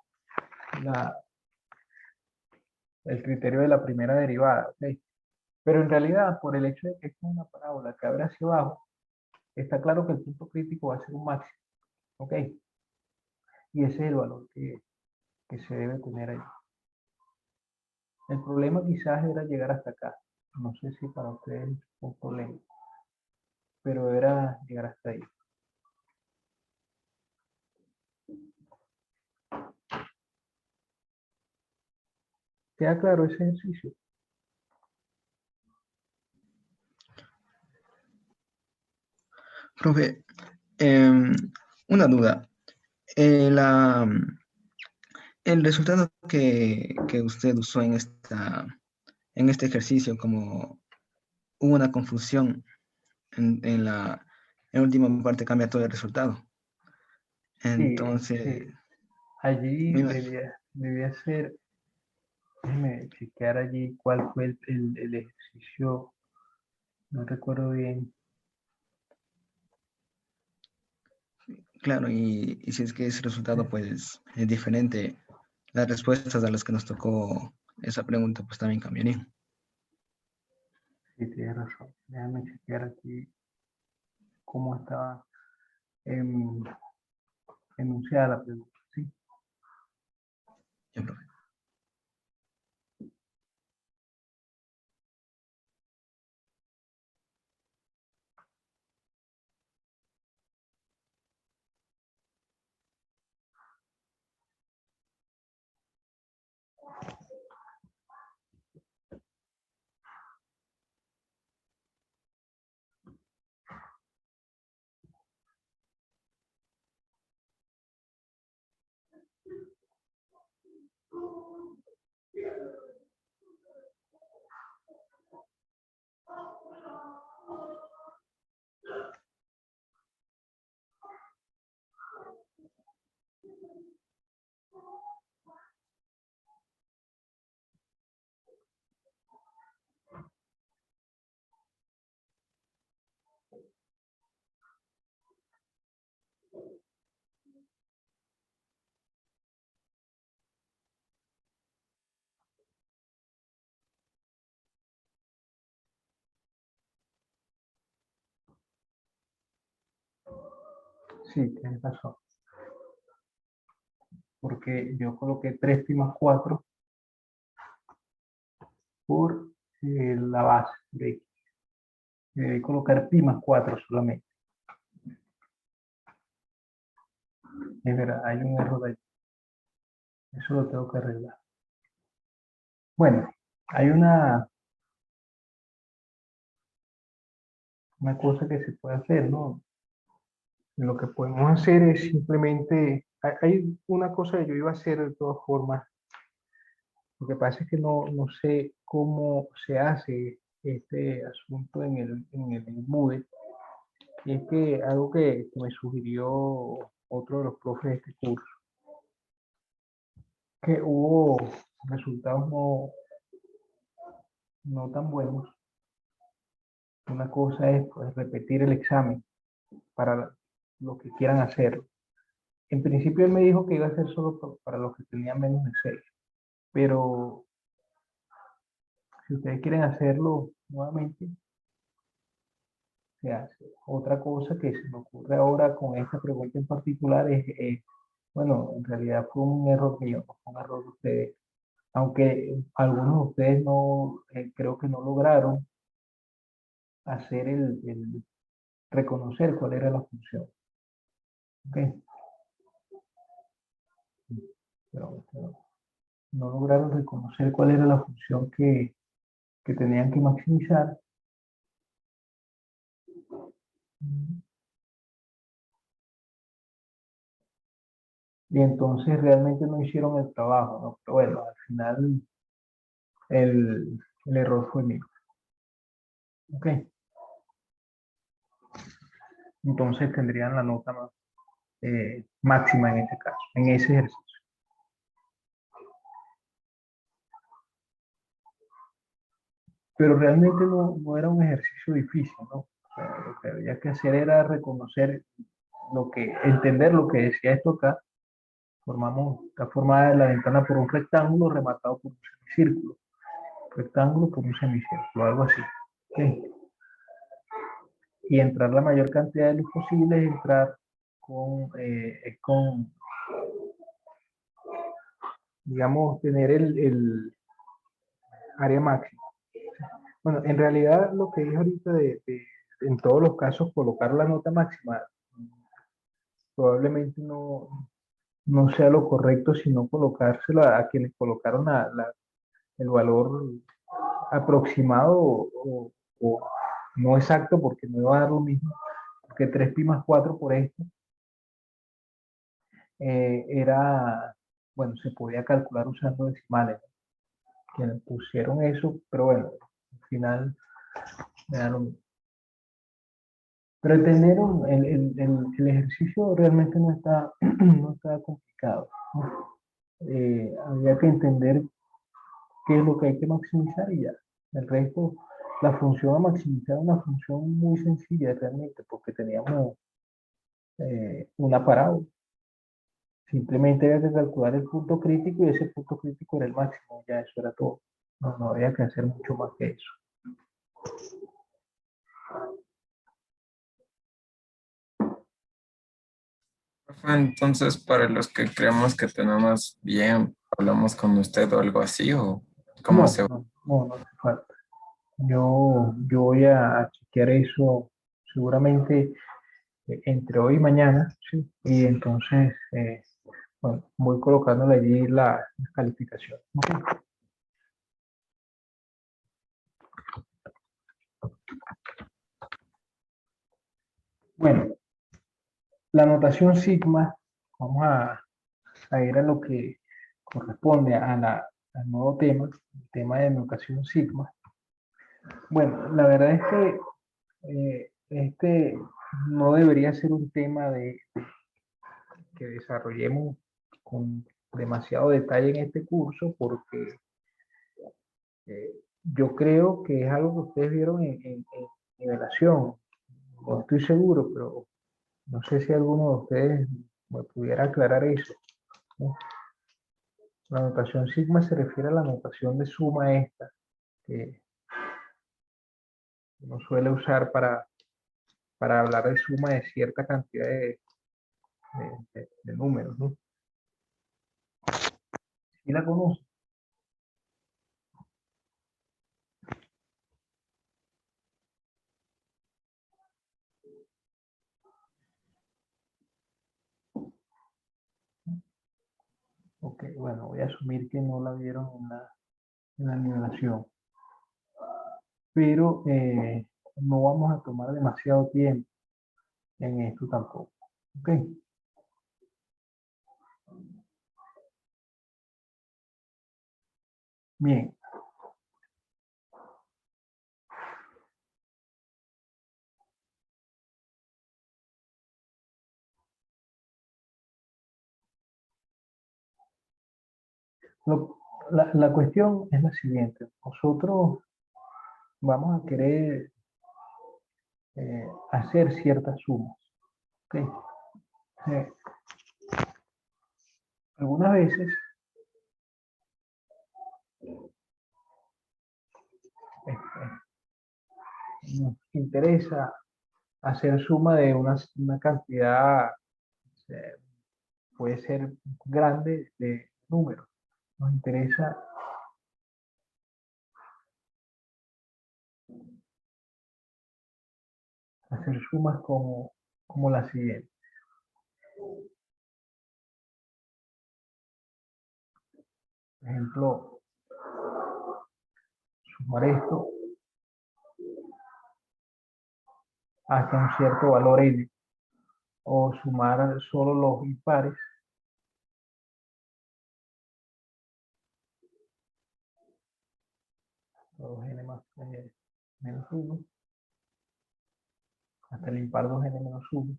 A: el criterio de la primera derivada. ¿Ok? Pero en realidad, por el hecho de que esta es una parábola que abre hacia abajo, está claro que el punto crítico va a ser un máximo. ¿Ok? Y ese es el valor que se debe tener ahí. El problema quizás era llegar hasta acá. No sé si para ustedes es un problema, pero era llegar hasta ahí. ¿Queda claro ese ejercicio?
C: Profe, em, una duda. El resultado que usted usó en este ejercicio, como hubo una confusión en la última parte, cambia todo el resultado.
A: Sí,
C: Entonces,
A: sí. Allí
C: me imagino.
A: debía ser, déjeme chequear allí cuál fue el ejercicio, no recuerdo bien.
C: Claro, y si es que ese resultado pues es diferente, las respuestas a las que nos tocó esa pregunta pues también cambiarían.
A: Sí, tienes razón. Déjame chequear aquí cómo estaba enunciada la pregunta. ¿Sí?
C: Ya, profe.
A: Sí, tienes razón. Porque yo coloqué 3 pi más 4 por la base de x. Debe colocar pi más 4 solamente. Es verdad, hay un error ahí. Eso lo tengo que arreglar. Bueno, hay una cosa que se puede hacer, ¿no? Lo que podemos hacer es simplemente, hay una cosa que yo iba a hacer de todas formas. Lo que pasa es que no sé cómo se hace este asunto en el Moodle. Y es que algo que me sugirió otro de los profes de este curso, que hubo resultados no tan buenos. Una cosa es pues, repetir el examen para los que quieran hacerlo. En principio él me dijo que iba a ser solo para los que tenían menos de 6, pero si ustedes quieren hacerlo nuevamente, se hace. Otra cosa que se me ocurre ahora con esta pregunta en particular es bueno, en realidad fue un error mío, no fue un error de ustedes. Aunque algunos de ustedes no, creo que no lograron hacer reconocer cuál era la función. ¿Ok? Pero no lograron reconocer cuál era la función que tenían que maximizar. Y entonces realmente no hicieron el trabajo, ¿no? Pero bueno, al final el error fue mío. ¿Ok? Entonces tendrían la nota máxima en ese caso, en ese ejercicio. Pero realmente no era un ejercicio difícil, ¿no? O sea, lo que había que hacer era reconocer entender lo que decía esto acá. Está formada la ventana por un rectángulo rematado por un semicírculo. Rectángulo por un semicírculo, algo así. ¿Okay? Y entrar la mayor cantidad de luz posible es entrar con digamos, tener el área máxima. Bueno, en realidad lo que dije ahorita en todos los casos colocar la nota máxima probablemente no sea lo correcto, sino colocársela a quienes colocaron el valor aproximado o no exacto, porque no iba a dar lo mismo, porque 3 pi más 4 por esto bueno, se podía calcular usando decimales. Quienes pusieron eso, pero bueno, al final me da lo mismo. Pero entender el ejercicio realmente no está complicado, ¿no? Había que entender qué es lo que hay que maximizar y ya. El resto, la función a maximizar es una función muy sencilla realmente, porque teníamos una parábola. Simplemente había que calcular el punto crítico y ese punto crítico era el máximo, ya eso era todo. No había que hacer mucho más que eso.
D: Entonces, para los que creemos que tenemos bien, hablamos con usted o algo así, o cómo se va.
A: No hace falta. Yo voy a chequear eso seguramente entre hoy y mañana, ¿sí? Y entonces, bueno, voy colocándole allí la calificación. ¿Ok? Bueno, la notación sigma, vamos a ir a lo que corresponde al nuevo tema, el tema de notación sigma. Bueno, la verdad es que este no debería ser un tema que desarrollemos con demasiado detalle en este curso porque yo creo que es algo que ustedes vieron en nivelación. No estoy seguro, pero no sé si alguno de ustedes me pudiera aclarar eso, ¿no? La notación sigma se refiere a la notación de suma esta, que uno suele usar para hablar de suma de cierta cantidad de números, ¿no? ¿Sí la conocen? Ok, bueno, voy a asumir que no la vieron en la nivelación, pero no vamos a tomar demasiado tiempo en esto tampoco. Ok, bien. La cuestión es la siguiente. Nosotros vamos a querer hacer ciertas sumas. ¿Ok? Eh, algunas veces nos interesa hacer suma de una cantidad, eh, puede ser grande de números. Nos interesa hacer sumas como la siguiente. Por ejemplo, sumar esto hasta un cierto valor n, o sumar solo los impares, los n más menos 1, hasta el impar 2n menos 1,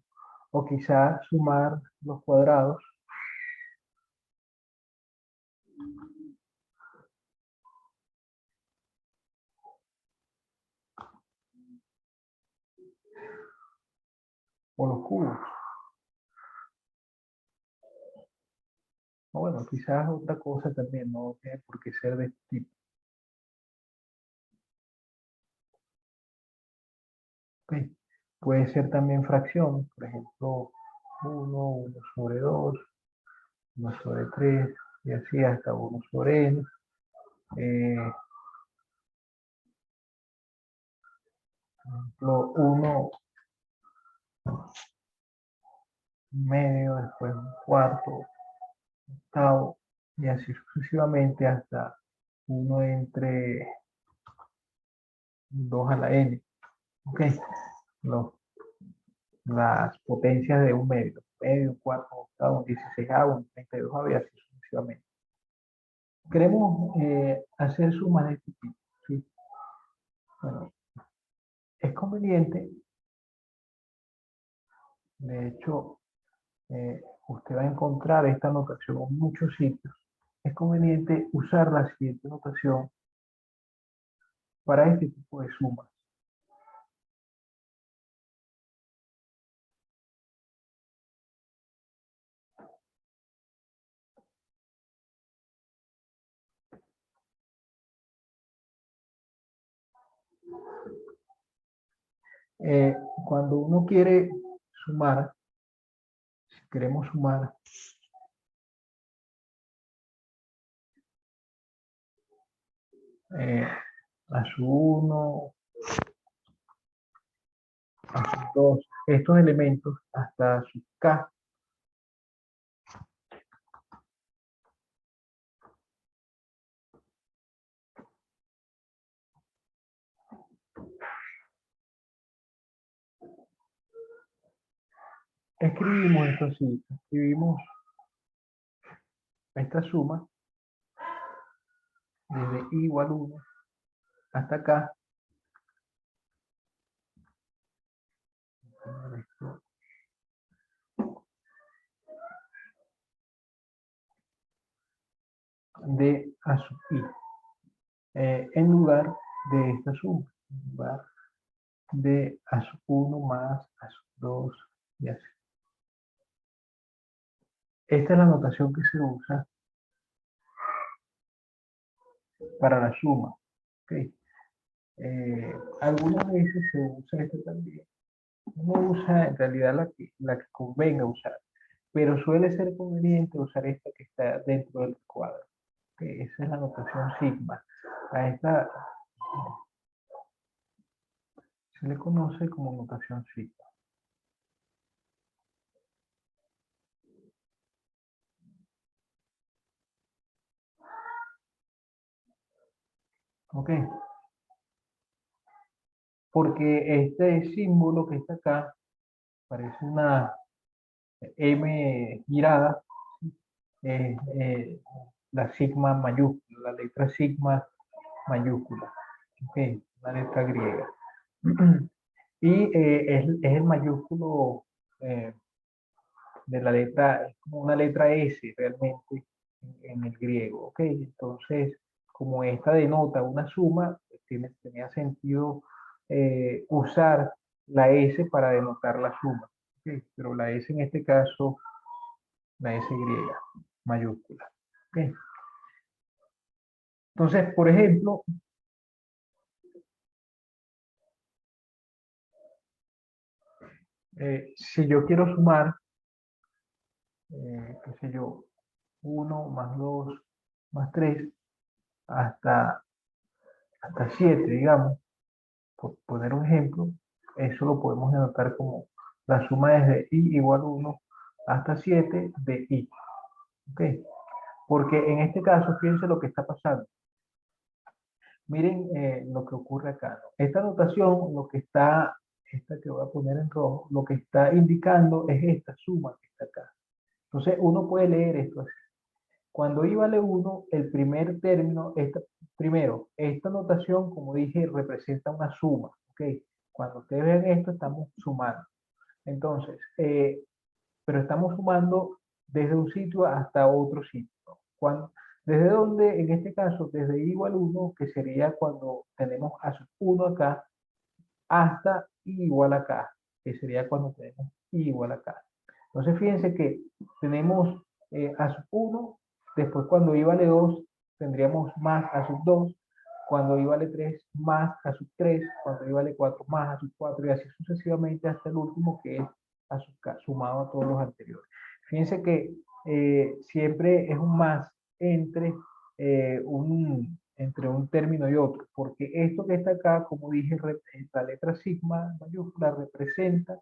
A: o quizás sumar los cuadrados o los cubos. O bueno, quizás otra cosa también, no tiene por qué ser de este tipo. ¿Ok? Puede ser también fracciones, por ejemplo, 1 sobre 2, 1 sobre 3, y así hasta 1 sobre n. Por ejemplo, 1 medio, después un cuarto, octavo, y así sucesivamente hasta 1 entre 2 a la n. ¿Ok? Los, las potencias de un medio, un cuarto, un octavo, un 16avo, un 32avo y así sucesivamente. Queremos hacer sumas de este tipo, ¿sí? Bueno, es conveniente, de hecho, usted va a encontrar esta notación en muchos sitios. Es conveniente usar la siguiente notación para este tipo de sumas. Eh, Cuando uno quiere sumar, si queremos sumar a su 1, a sus 2, estos elementos hasta su k, escribimos esto así, escribimos esta suma desde i igual 1 hasta acá. de A sub I, en lugar de esta suma, en lugar de A sub 1 más A sub 2 y así. Esta es la notación que se usa para la suma. ¿Okay? Algunas veces se usa esta también. Uno usa en realidad la que convenga usar, pero suele ser conveniente usar esta que está dentro del cuadro. ¿Okay? Esa es la notación sigma. A esta se le conoce como notación sigma. ¿Ok? Porque este símbolo que está acá parece una M girada, la sigma mayúscula, la letra sigma mayúscula, ¿ok? Una letra griega. Y es el mayúsculo de la letra, es como una letra S realmente en el griego, ¿ok? Entonces, como esta denota una suma, tenía sentido usar la S para denotar la suma, ¿ok? Pero la S en este caso, la S griega, mayúscula, ¿ok? Entonces, por ejemplo, si yo quiero sumar, qué sé yo, 1 más 2 más 3 hasta 7, digamos, por poner un ejemplo, eso lo podemos denotar como la suma desde i igual 1 hasta 7 de i. ¿Ok? Porque en este caso, fíjense lo que está pasando. Miren lo que ocurre acá, ¿no? Esta notación, lo que está, esta que voy a poner en rojo, lo que está indicando es esta suma que está acá. Entonces, uno puede leer esto así. Cuando i vale 1, el primer término, primero, esta notación, como dije, representa una suma. ¿Ok? Cuando ustedes ven esto, estamos sumando. Entonces, pero estamos sumando desde un sitio hasta otro sitio. ¿Desde dónde? En este caso, desde i igual 1, que sería cuando tenemos a sub 1 acá, hasta i igual acá, que sería cuando tenemos i igual acá. Entonces, fíjense que tenemos a sub 1, después cuando i vale 2, tendríamos más a sub 2, cuando i vale 3, más a sub 3, cuando i vale 4, más a sub 4, y así sucesivamente hasta el último, que es a sub k, sumado a todos los anteriores. Fíjense que siempre es un más entre, entre un término y otro, porque esto que está acá, como dije, la letra sigma mayúscula representa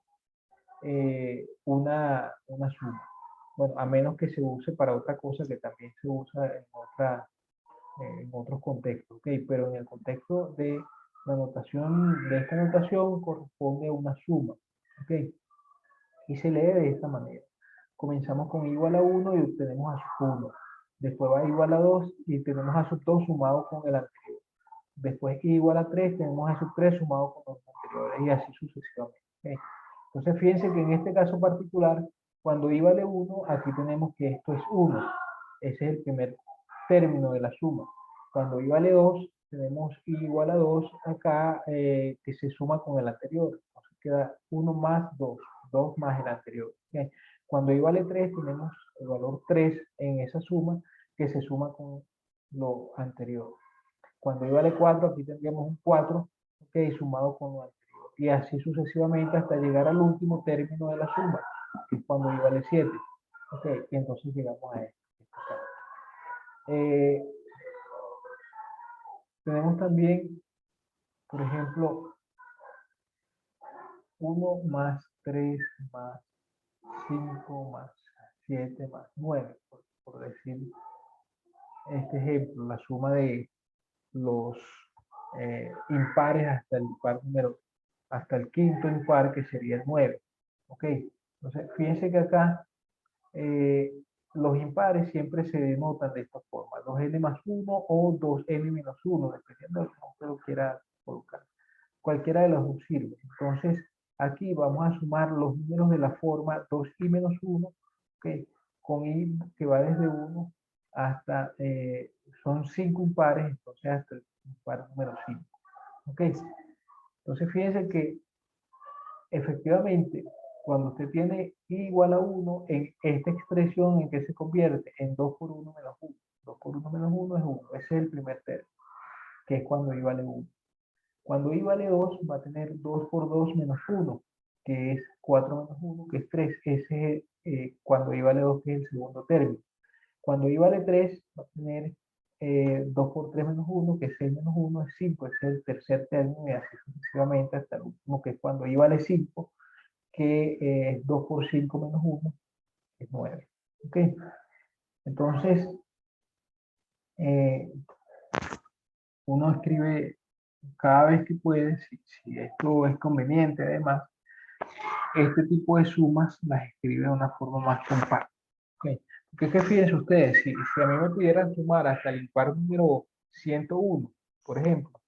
A: una suma. Bueno, a menos que se use para otra cosa que también se usa en otros contextos, ¿ok? Pero en el contexto de la notación, de esta notación, corresponde a una suma, ¿ok? Y se lee de esta manera. Comenzamos con i igual a 1 y obtenemos a sub 1. Después va igual a 2 y tenemos a sub 2 sumado con el anterior. Después i igual a 3, tenemos a sub 3 sumado con los anteriores y así sucesivamente. ¿Okay? Entonces fíjense que en este caso particular, cuando i vale 1, aquí tenemos que esto es 1. Ese es el primer término de la suma. Cuando i vale 2, tenemos i igual a 2 acá que se suma con el anterior. Entonces queda 1 más 2, 2 más el anterior. ¿Okay? Cuando i vale 3, tenemos el valor 3 en esa suma que se suma con lo anterior. Cuando i vale 4, aquí tendríamos un 4, ok, sumado con lo anterior. Y así sucesivamente hasta llegar al último término de la suma, que es cuando i vale 7. Ok, y entonces llegamos a esto. Tenemos también, por ejemplo, 1 más 3 más 5 más 7 más 9, por decir este ejemplo, la suma de los impares hasta el par número, hasta el quinto impar, que sería el 9. ¿Ok? Entonces, fíjense que acá los impares siempre se denotan de esta forma, 2n más 1 o 2n menos 1, dependiendo de cómo usted lo quiera colocar. Cualquiera de los dos sirve. Entonces, aquí vamos a sumar los números de la forma 2i menos 1, ¿ok? Con i que va desde 1 hasta son 5 impares, entonces hasta el impar número 5. ¿Ok? Entonces fíjense que efectivamente, cuando usted tiene i igual a 1, en esta expresión en que se convierte en 2 por 1 menos 1. 2 por 1 menos 1 es 1. Ese es el primer término, que es cuando i vale 1. Cuando i vale 2, va a tener 2 por 2 menos 1, que es 4 menos 1, que es 3. Ese es cuando i vale 2, que es el segundo término. Cuando i vale 3, va a tener 2 por 3 menos 1, que es 6 menos 1, es 5. Ese es el tercer término y así sucesivamente hasta el último, que es cuando i vale 5, que es 2 por 5 menos 1, es 9. ¿Ok? Entonces, uno escribe cada vez que puede, si esto es conveniente además, este tipo de sumas las escribe de una forma más compacta. ¿Okay? Porque ¿qué fíjense ustedes? Si a mí me pudieran sumar hasta el impar número 101, por ejemplo,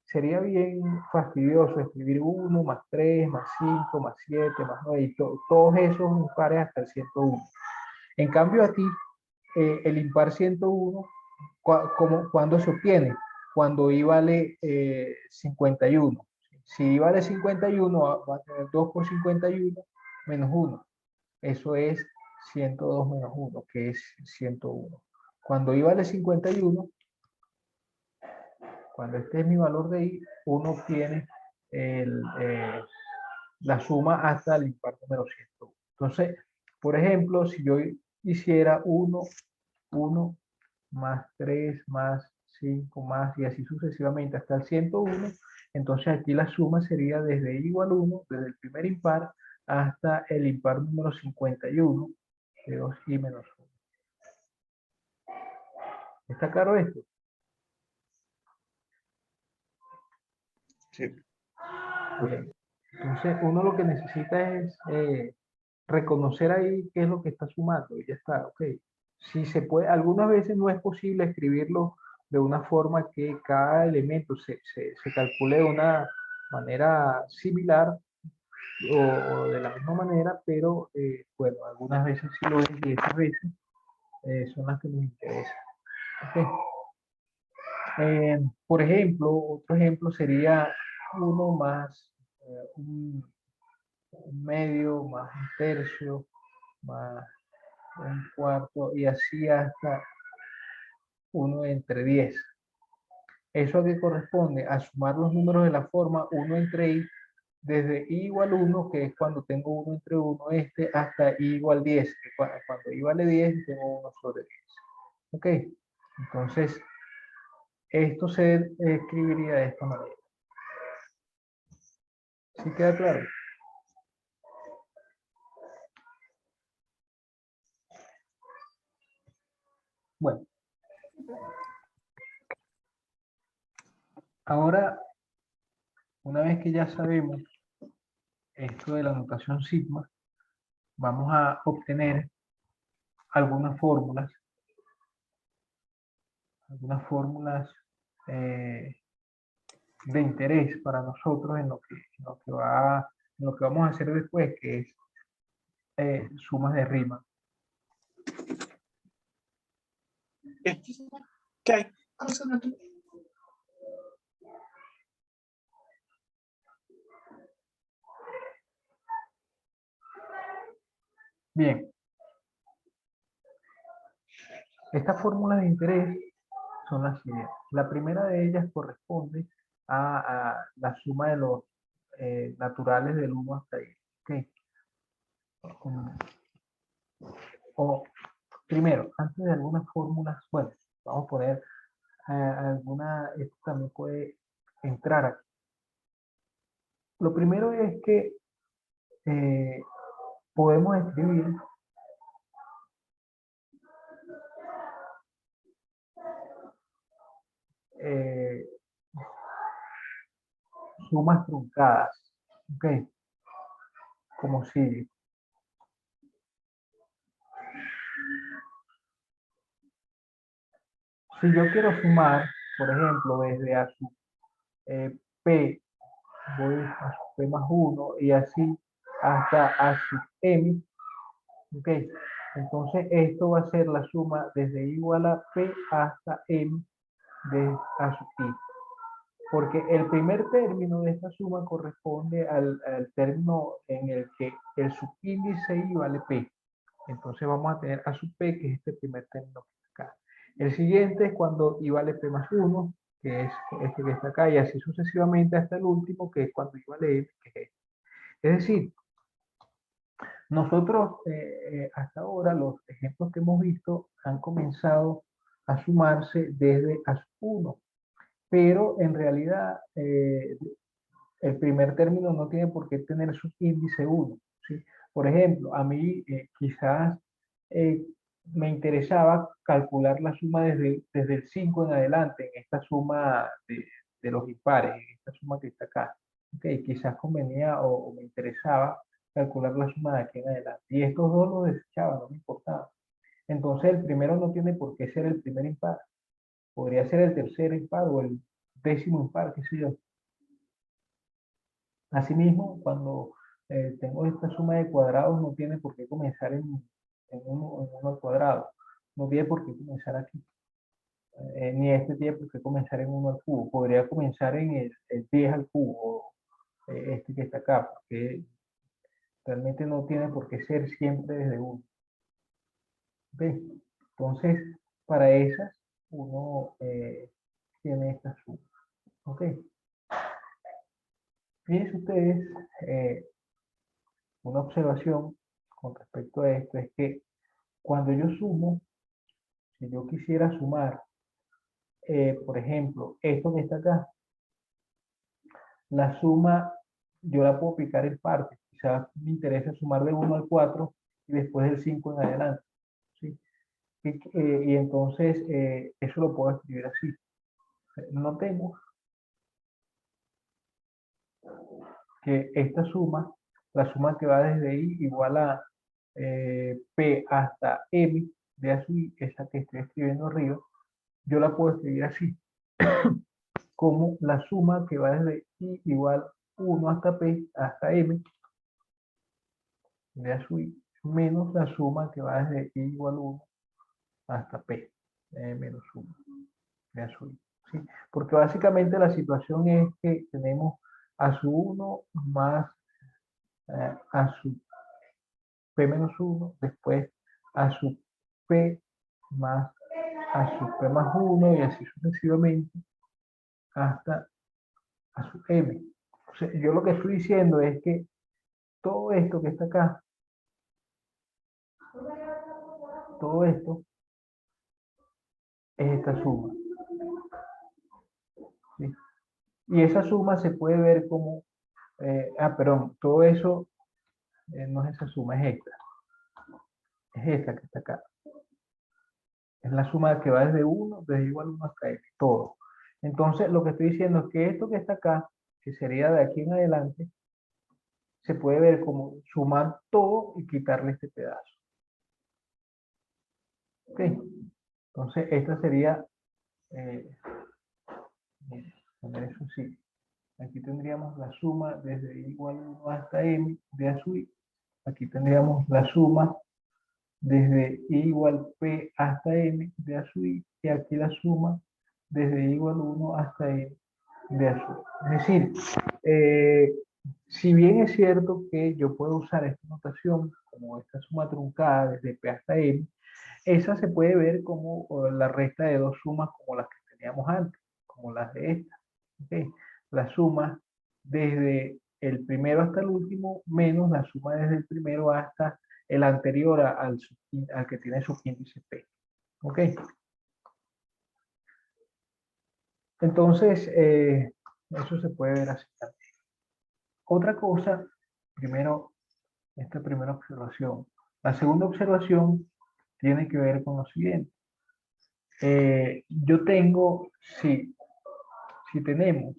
A: sería bien fastidioso escribir 1 más 3 más 5 más 7 más 9 y todos esos impares hasta el 101. En cambio aquí, el impar 101, ¿cuándo se obtiene? Cuando i vale 51. Si i vale 51, va a tener 2 por 51 menos 1. Eso es 102 menos 1, que es 101. Cuando i vale 51, cuando este es mi valor de i, uno obtiene la suma hasta el impar número 101. Entonces, por ejemplo, si yo hiciera 1, 1, más 3, más 5, más, y así sucesivamente hasta el 101, entonces aquí la suma sería desde i igual 1, desde el primer impar, hasta el impar número 51, de 2i menos 1. ¿Está claro esto?
C: Sí.
A: Bien. Entonces, uno lo que necesita es reconocer ahí qué es lo que está sumando y ya está, ok. Si se puede, algunas veces no es posible escribirlo de una forma que cada elemento se calcule de una manera similar o de la misma manera, pero bueno, algunas veces sí lo es y esas veces son las que nos interesan. Okay. Por ejemplo, otro ejemplo sería 1 más un medio, más un tercio, más un cuarto y así hasta 1 entre 10. ¿Eso a qué corresponde? A sumar los números de la forma 1 entre i, desde i igual 1, que es cuando tengo 1 entre 1, hasta i igual 10, que cuando i vale 10 tengo 1 sobre 10. ¿Ok? Entonces, esto se escribiría de esta manera. ¿Sí queda claro? Bueno, ahora, una vez que ya sabemos esto de la notación sigma, vamos a obtener algunas fórmulas de interés para nosotros en lo que vamos a hacer después, que es sumas de rima.
E: Okay.
A: Bien. Estas fórmulas de interés son las siguientes. La primera de ellas corresponde a la suma de los naturales del 1 hasta ahí. ¿Okay? Primero, antes de algunas fórmulas, bueno, vamos a poner esto también puede entrar aquí. Lo primero es que podemos escribir sumas truncadas, ¿ok? Como sigue. Si yo quiero sumar, por ejemplo, desde a sub p, voy a sub p más 1 y así hasta a sub m, ¿ok? Entonces, esto va a ser la suma desde i igual a p hasta m de a sub i. Porque el primer término de esta suma corresponde al término en el que el subíndice i vale p. Entonces vamos a tener a sub p, que es este primer término que está acá. El siguiente es cuando i vale p más 1, que es este que está acá, y así sucesivamente hasta el último, que es cuando i vale m, que es este. Es decir, nosotros hasta ahora los ejemplos que hemos visto han comenzado a sumarse desde a sub 1, pero en realidad el primer término no tiene por qué tener subíndice 1, ¿sí? Por ejemplo, a mí quizás me interesaba calcular la suma desde el 5 en adelante, en esta suma de los impares, en esta suma que está acá. Okay, quizás convenía o me interesaba calcular la suma de aquí en adelante. Y estos dos los desechaba, no me importaba. Entonces el primero no tiene por qué ser el primer impar. Podría ser el tercer impar o el décimo impar, qué sé yo. Asimismo, cuando tengo esta suma de cuadrados, no tiene por qué comenzar en uno al cuadrado. No tiene por qué comenzar aquí. Ni este tiene por qué comenzar en 1 al cubo. Podría comenzar en el 10 al cubo, o este que está acá, porque realmente no tiene por qué ser siempre desde 1. ¿Okay? Entonces, para esas, uno tiene esta suma. ¿Ok? Fíjense ustedes, una observación con respecto a esto es que cuando yo sumo, si yo quisiera sumar, por ejemplo, esto que está acá, la suma yo la puedo picar en partes. Quizás me interesa sumar de 1 al 4 y después del 5 en adelante. ¿Sí? Y entonces eso lo puedo escribir así. Notemos que esta suma, la suma que va desde i igual a p hasta m de a sub i, esa que estoy escribiendo arriba, yo la puedo escribir así, como la suma que va desde i igual 1 hasta p hasta m de a sub i, menos la suma que va desde i igual 1 hasta p menos 1 de a sub i. ¿Sí? Porque básicamente la situación es que tenemos a sub 1 más a sub p menos 1, después a sub p más a sub p más 1 y así sucesivamente hasta a sub m. O sea, yo lo que estoy diciendo es que todo esto que está acá, todo esto es esta suma. ¿Sí? Y esa suma se puede ver como, perdón, todo eso no es esa suma, es esta. Es esta que está acá. Es la suma que va desde 1, desde igual a 1 hasta x, todo. Entonces, lo que estoy diciendo es que esto que está acá, que sería de aquí en adelante, se puede ver como sumar todo y quitarle este pedazo. ¿Ok? Entonces, esta sería, poner eso así. Aquí tendríamos la suma desde i igual a 1 hasta m de a sub i. Aquí tendríamos la suma desde i igual p hasta m de a sub i. Y aquí la suma desde i igual a 1 hasta m de a sub i. Es decir, si bien es cierto que yo puedo usar esta notación como esta suma truncada desde p hasta m, esa se puede ver como la resta de dos sumas como las que teníamos antes, como las de esta. ¿Okay? La suma desde el primero hasta el último menos la suma desde el primero hasta el anterior al que tiene subíndice p. ¿Ok? Entonces, eso se puede ver así también. Otra cosa, primero, esta primera observación. La segunda observación tiene que ver con lo siguiente. Yo tengo, si tenemos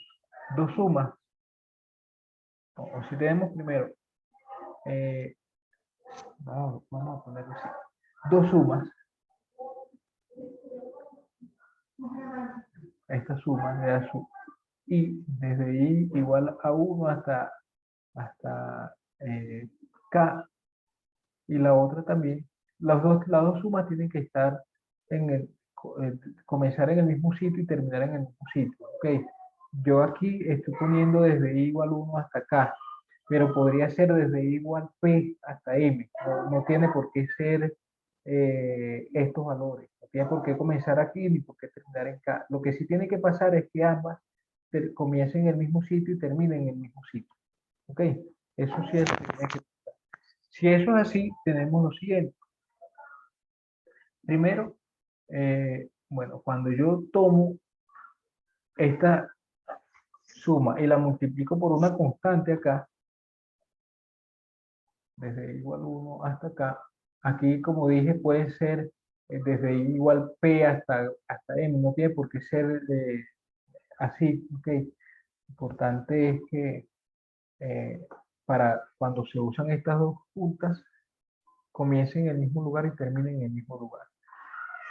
A: dos sumas, o si tenemos primero, vamos a ponerlo así, dos sumas, esta suma de a sub i desde i igual a 1 hasta k, y la otra también las dos sumas tienen que estar en comenzar en el mismo sitio y terminar en el mismo sitio. ¿Ok? Yo aquí estoy poniendo desde i igual 1 hasta acá, pero podría ser desde i igual p hasta m. No tiene por qué ser estos valores. No tiene por qué comenzar aquí ni por qué terminar en K. Lo que sí tiene que pasar es que ambas comiencen en el mismo sitio y terminen en el mismo sitio. ¿Ok? Eso sí es lo que tiene que pasar. Si eso es así, tenemos lo siguiente. Primero, bueno, cuando yo tomo esta suma y la multiplico por una constante acá, desde i igual 1 hasta acá, aquí como dije puede ser desde i igual p hasta m, no tiene por qué ser así, ¿ok? Importante es que para cuando se usan estas dos puntas, comiencen en el mismo lugar y terminen en el mismo lugar.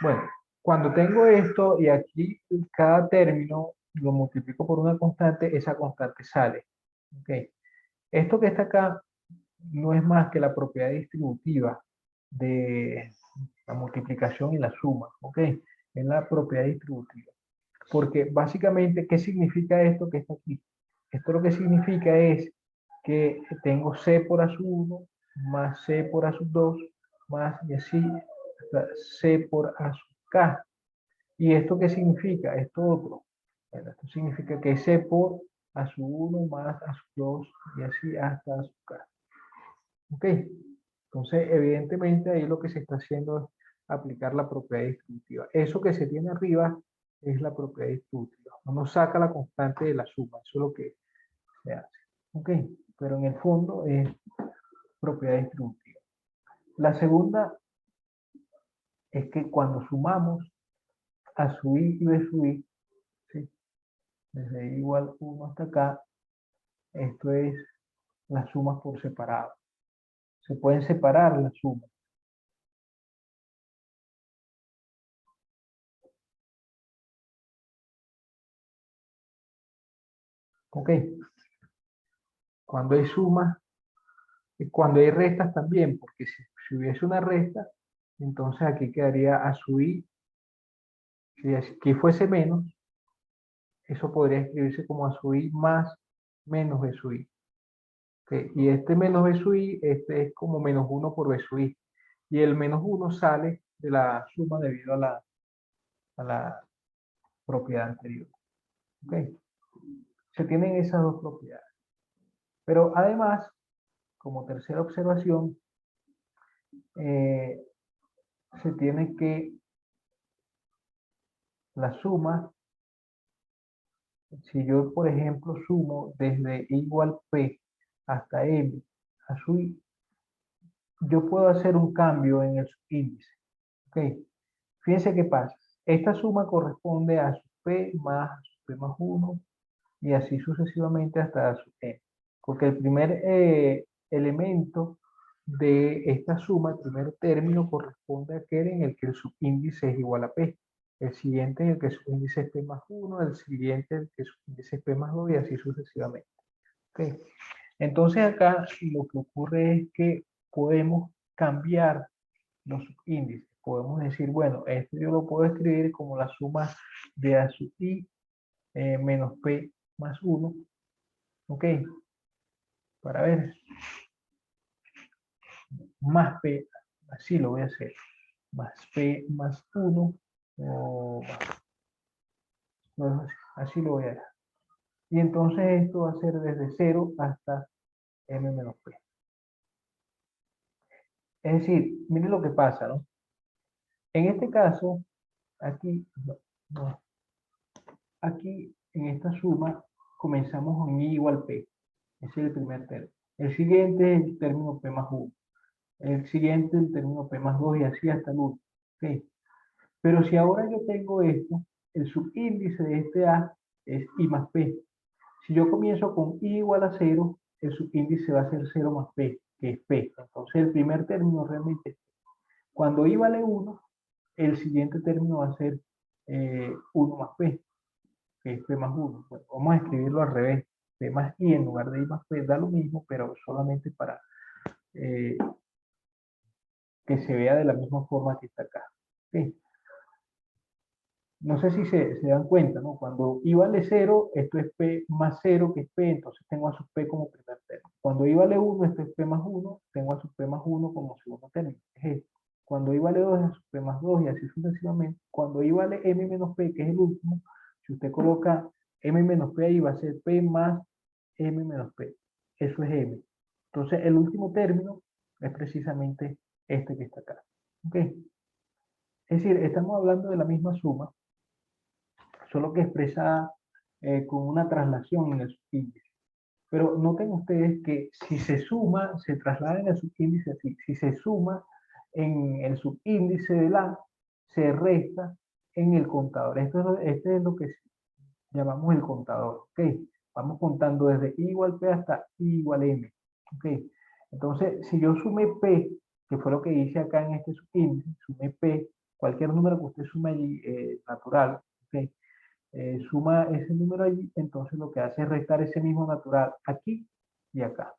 A: Bueno, cuando tengo esto y aquí cada término lo multiplico por una constante, esa constante sale. ¿Okay? Esto que está acá no es más que la propiedad distributiva de la multiplicación y la suma. ¿Ok? Es la propiedad distributiva. Porque básicamente, ¿qué significa esto que está aquí? Esto lo que significa es que tengo C por A sub 1 más C por A sub 2 más y así hasta C por A sub K. ¿Y esto qué significa? Esto otro. Bueno, esto significa que C por A sub 1 más A sub 2 y así hasta A sub K. ¿Ok? Entonces, evidentemente ahí lo que se está haciendo es aplicar la propiedad distributiva. Eso que se tiene arriba es la propiedad distributiva. Uno saca la constante de la suma, eso es lo que se hace. ¿Ok? Pero en el fondo es propiedad distributiva. La segunda es que cuando sumamos a sub i y b sub i, ¿sí? Desde i igual 1 hasta acá, esto es las sumas por separado. Se pueden separar las sumas. ¿Ok? Cuando hay sumas, cuando hay restas también, porque si hubiese una resta, entonces aquí quedaría a sub i, si aquí fuese menos, eso podría escribirse como a sub i más menos b sub i. ¿Okay? Y este menos b sub i, este es como menos 1 por b sub i. Y el menos 1 sale de la suma debido a la propiedad anterior. ¿Okay? Se tienen esas dos propiedades. Pero además, como tercera observación, se tiene que la suma, si yo por ejemplo sumo desde i igual p hasta m a sub i, yo puedo hacer un cambio en el subíndice. ¿Ok? Fíjense qué pasa. Esta suma corresponde a sub p más p más 1 y así sucesivamente hasta sub n. Porque el primer elemento de esta suma, el primer término, corresponde a aquel en el que el subíndice es igual a p. El siguiente en el que el subíndice es p más 1, el siguiente en el que el subíndice es p más 2 y así sucesivamente. ¿Okay? Entonces acá lo que ocurre es que podemos cambiar los subíndices. Podemos decir, bueno, esto yo lo puedo escribir como la suma de a sub i menos p más 1. ¿Ok? Para ver. Más p, así lo voy a hacer. Más p más 1. O más, así lo voy a hacer. Y entonces esto va a ser desde 0 hasta m menos p. Es decir, miren lo que pasa, ¿no? En este caso, aquí, aquí en esta suma comenzamos con i igual p. Ese es el primer término. El siguiente es el término p más 1. El siguiente el término p más 2 y así hasta el 1. ¿Okay? Pero si ahora yo tengo esto, el subíndice de este a es i más p. Si yo comienzo con i igual a 0, el subíndice va a ser 0 más p, que es p. Entonces el primer término realmente es p. Cuando i vale 1, el siguiente término va a ser 1 más p, que es p más 1. Bueno, vamos a escribirlo al revés. P más i en lugar de i más p da lo mismo, pero solamente para que que se vea de la misma forma que está acá. ¿Ok? No sé si se dan cuenta, ¿no? Cuando I vale 0, esto es P más 0, que es P, entonces tengo a sub P como primer término. Cuando I vale 1, esto es P más 1, tengo a sub P más 1 como segundo término. Es esto. Cuando I vale 2, es a sub P más 2 y así sucesivamente. Cuando I vale M menos P, que es el último, si usted coloca M menos P ahí va a ser P más M menos P. Eso es M. Entonces el último término es precisamente este que está acá. ¿Ok? Es decir, estamos hablando de la misma suma, solo que expresada con una traslación en el subíndice. Pero noten ustedes que si se suma, se traslada en el subíndice así. Si se suma en el subíndice de la, se resta en el contador. Este es lo que llamamos el contador. ¿Ok? Vamos contando desde I igual P hasta I igual M. ¿Ok? Entonces, si yo sumé P, que fue lo que hice acá en este subíndice, sumé P, cualquier número que usted sume allí, natural, ¿ok? Suma ese número allí, entonces lo que hace es restar ese mismo natural aquí y acá.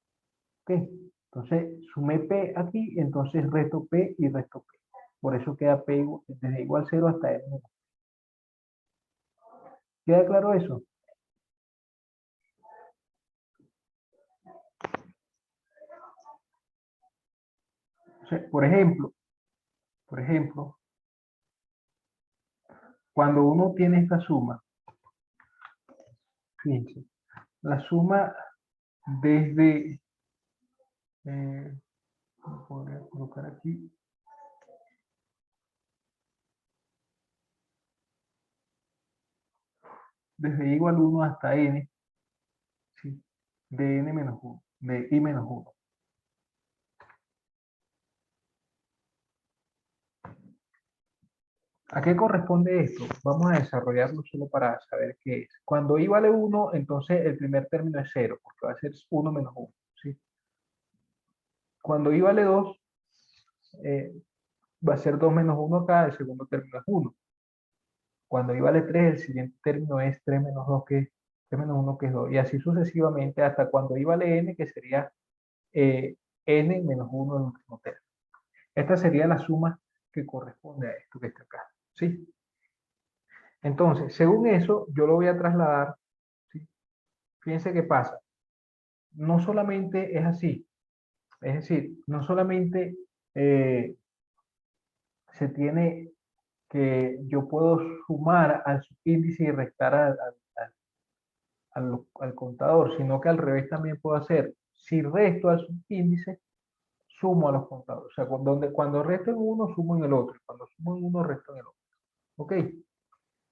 A: ¿Ok? Entonces, sumé P aquí, entonces resto P y resto P. Por eso queda P desde igual 0 hasta M. ¿Queda claro eso? O sea, por ejemplo, cuando uno tiene esta suma, fíjense, la suma desde, voy a colocar aquí, desde I igual 1 hasta N, ¿sí? De N menos 1, de I menos 1. ¿A qué corresponde esto? Vamos a desarrollarlo solo para saber qué es. Cuando I vale 1, entonces el primer término es 0, porque va a ser 1 menos 1. ¿Sí? Cuando I vale 2, va a ser 2 menos 1 acá, el segundo término es 1. Cuando I vale 3, el siguiente término es 3 menos 2, que es 3 menos 1, que es 2. Y así sucesivamente hasta cuando I vale n, que sería n menos 1 el último término. Esta sería la suma que corresponde a esto que está acá. ¿Sí? Entonces, según eso, yo lo voy a trasladar. ¿Sí? Fíjense qué pasa. No solamente es así. Es decir, no solamente eh, se tiene que yo puedo sumar al subíndice y restar al contador, sino que al revés también puedo hacer. Si resto al subíndice, sumo a los contadores. O sea, cuando resto en uno, sumo en el otro. Cuando sumo en uno, resto en el otro. ¿Ok?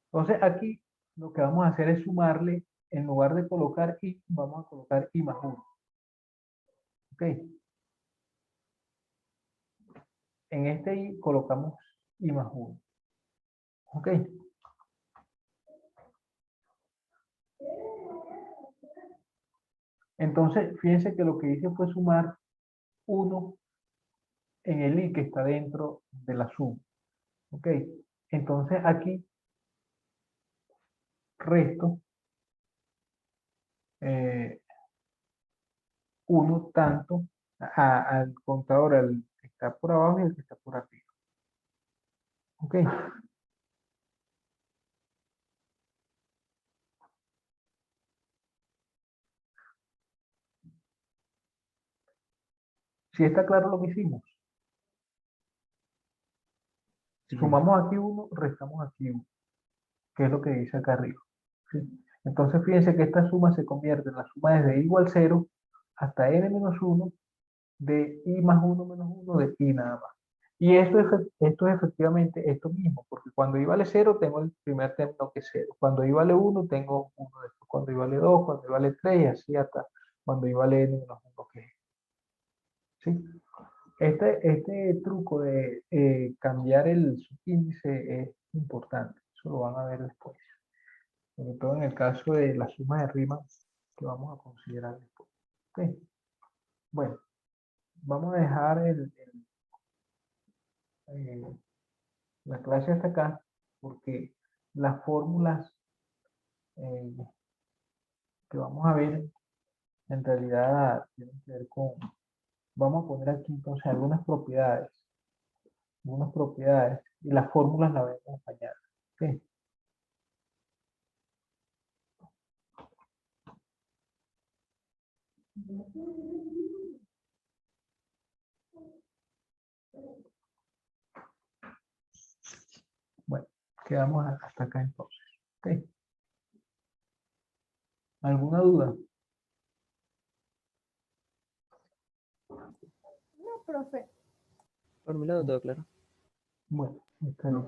A: Entonces aquí lo que vamos a hacer es sumarle, en lugar de colocar I, vamos a colocar I más 1. ¿Ok? En este I colocamos I más 1. ¿Ok? Entonces, fíjense que lo que hice fue sumar 1 en el I que está dentro de la suma. ¿Ok? Entonces aquí resto 1 tanto al contador, al que está por abajo y al que está por arriba. ¿Ok? Si está claro lo que hicimos.
C: Sí, profe.
A: Sumamos aquí 1, restamos aquí 1, que es lo que dice acá arriba. ¿Sí? Entonces fíjense que esta suma se convierte en la suma desde I igual 0 hasta n menos 1 de I más 1 menos 1 de I nada más. Y esto es efectivamente esto mismo, porque cuando I vale 0 tengo el primer término que es 0. Cuando I vale 1 tengo 1 después. Cuando I vale 2, cuando I vale 3 y así hasta cuando I vale n menos 1 que es. ¿Sí? Este truco de cambiar el subíndice es importante. Eso lo van a ver después. Sobre todo en el caso de la suma de rimas que vamos a considerar después. ¿Ok? Bueno, vamos a dejar eh, la clase hasta acá porque las fórmulas eh, que vamos a ver en realidad tienen que ver con, vamos a poner aquí entonces algunas propiedades algunas propiedades, y las fórmulas las vemos mañana. ¿Ok? Bueno, quedamos hasta acá entonces. ¿Ok? ¿Alguna duda?
B: No, profe.
E: Por mi lado, todo claro.
A: Bueno, está bien.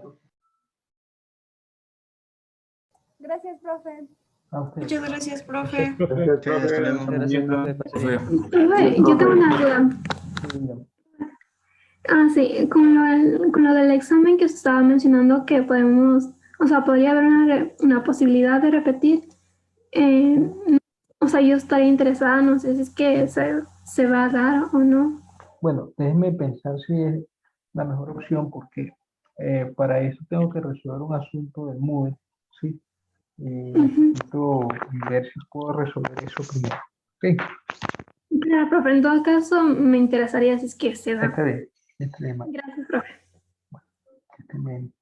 B: Gracias, profe.
A: A ustedes.
F: Muchas gracias, profe.
C: Ok, hasta luego.
E: Gracias, profe. Pase bien.
G: Profe, yo tengo una duda.
A: Sí, dígame.
G: Ah, sí, con lo del examen que usted estaba mencionando que podemos, o sea, podría haber una posibilidad de repetir. eh, o sea, yo estaría interesada, no sé si es que se va a dar o no.
A: Bueno, déjenme pensar si es la mejor opción porque para eso tengo que resolver un asunto del MUDE, ¿sí? Y necesito ver si puedo resolver eso primero. Ok,
G: Claro, profe, en todo caso me interesaría si es que se da.
A: está bien,
G: Gracias, profe.
A: que estén bien.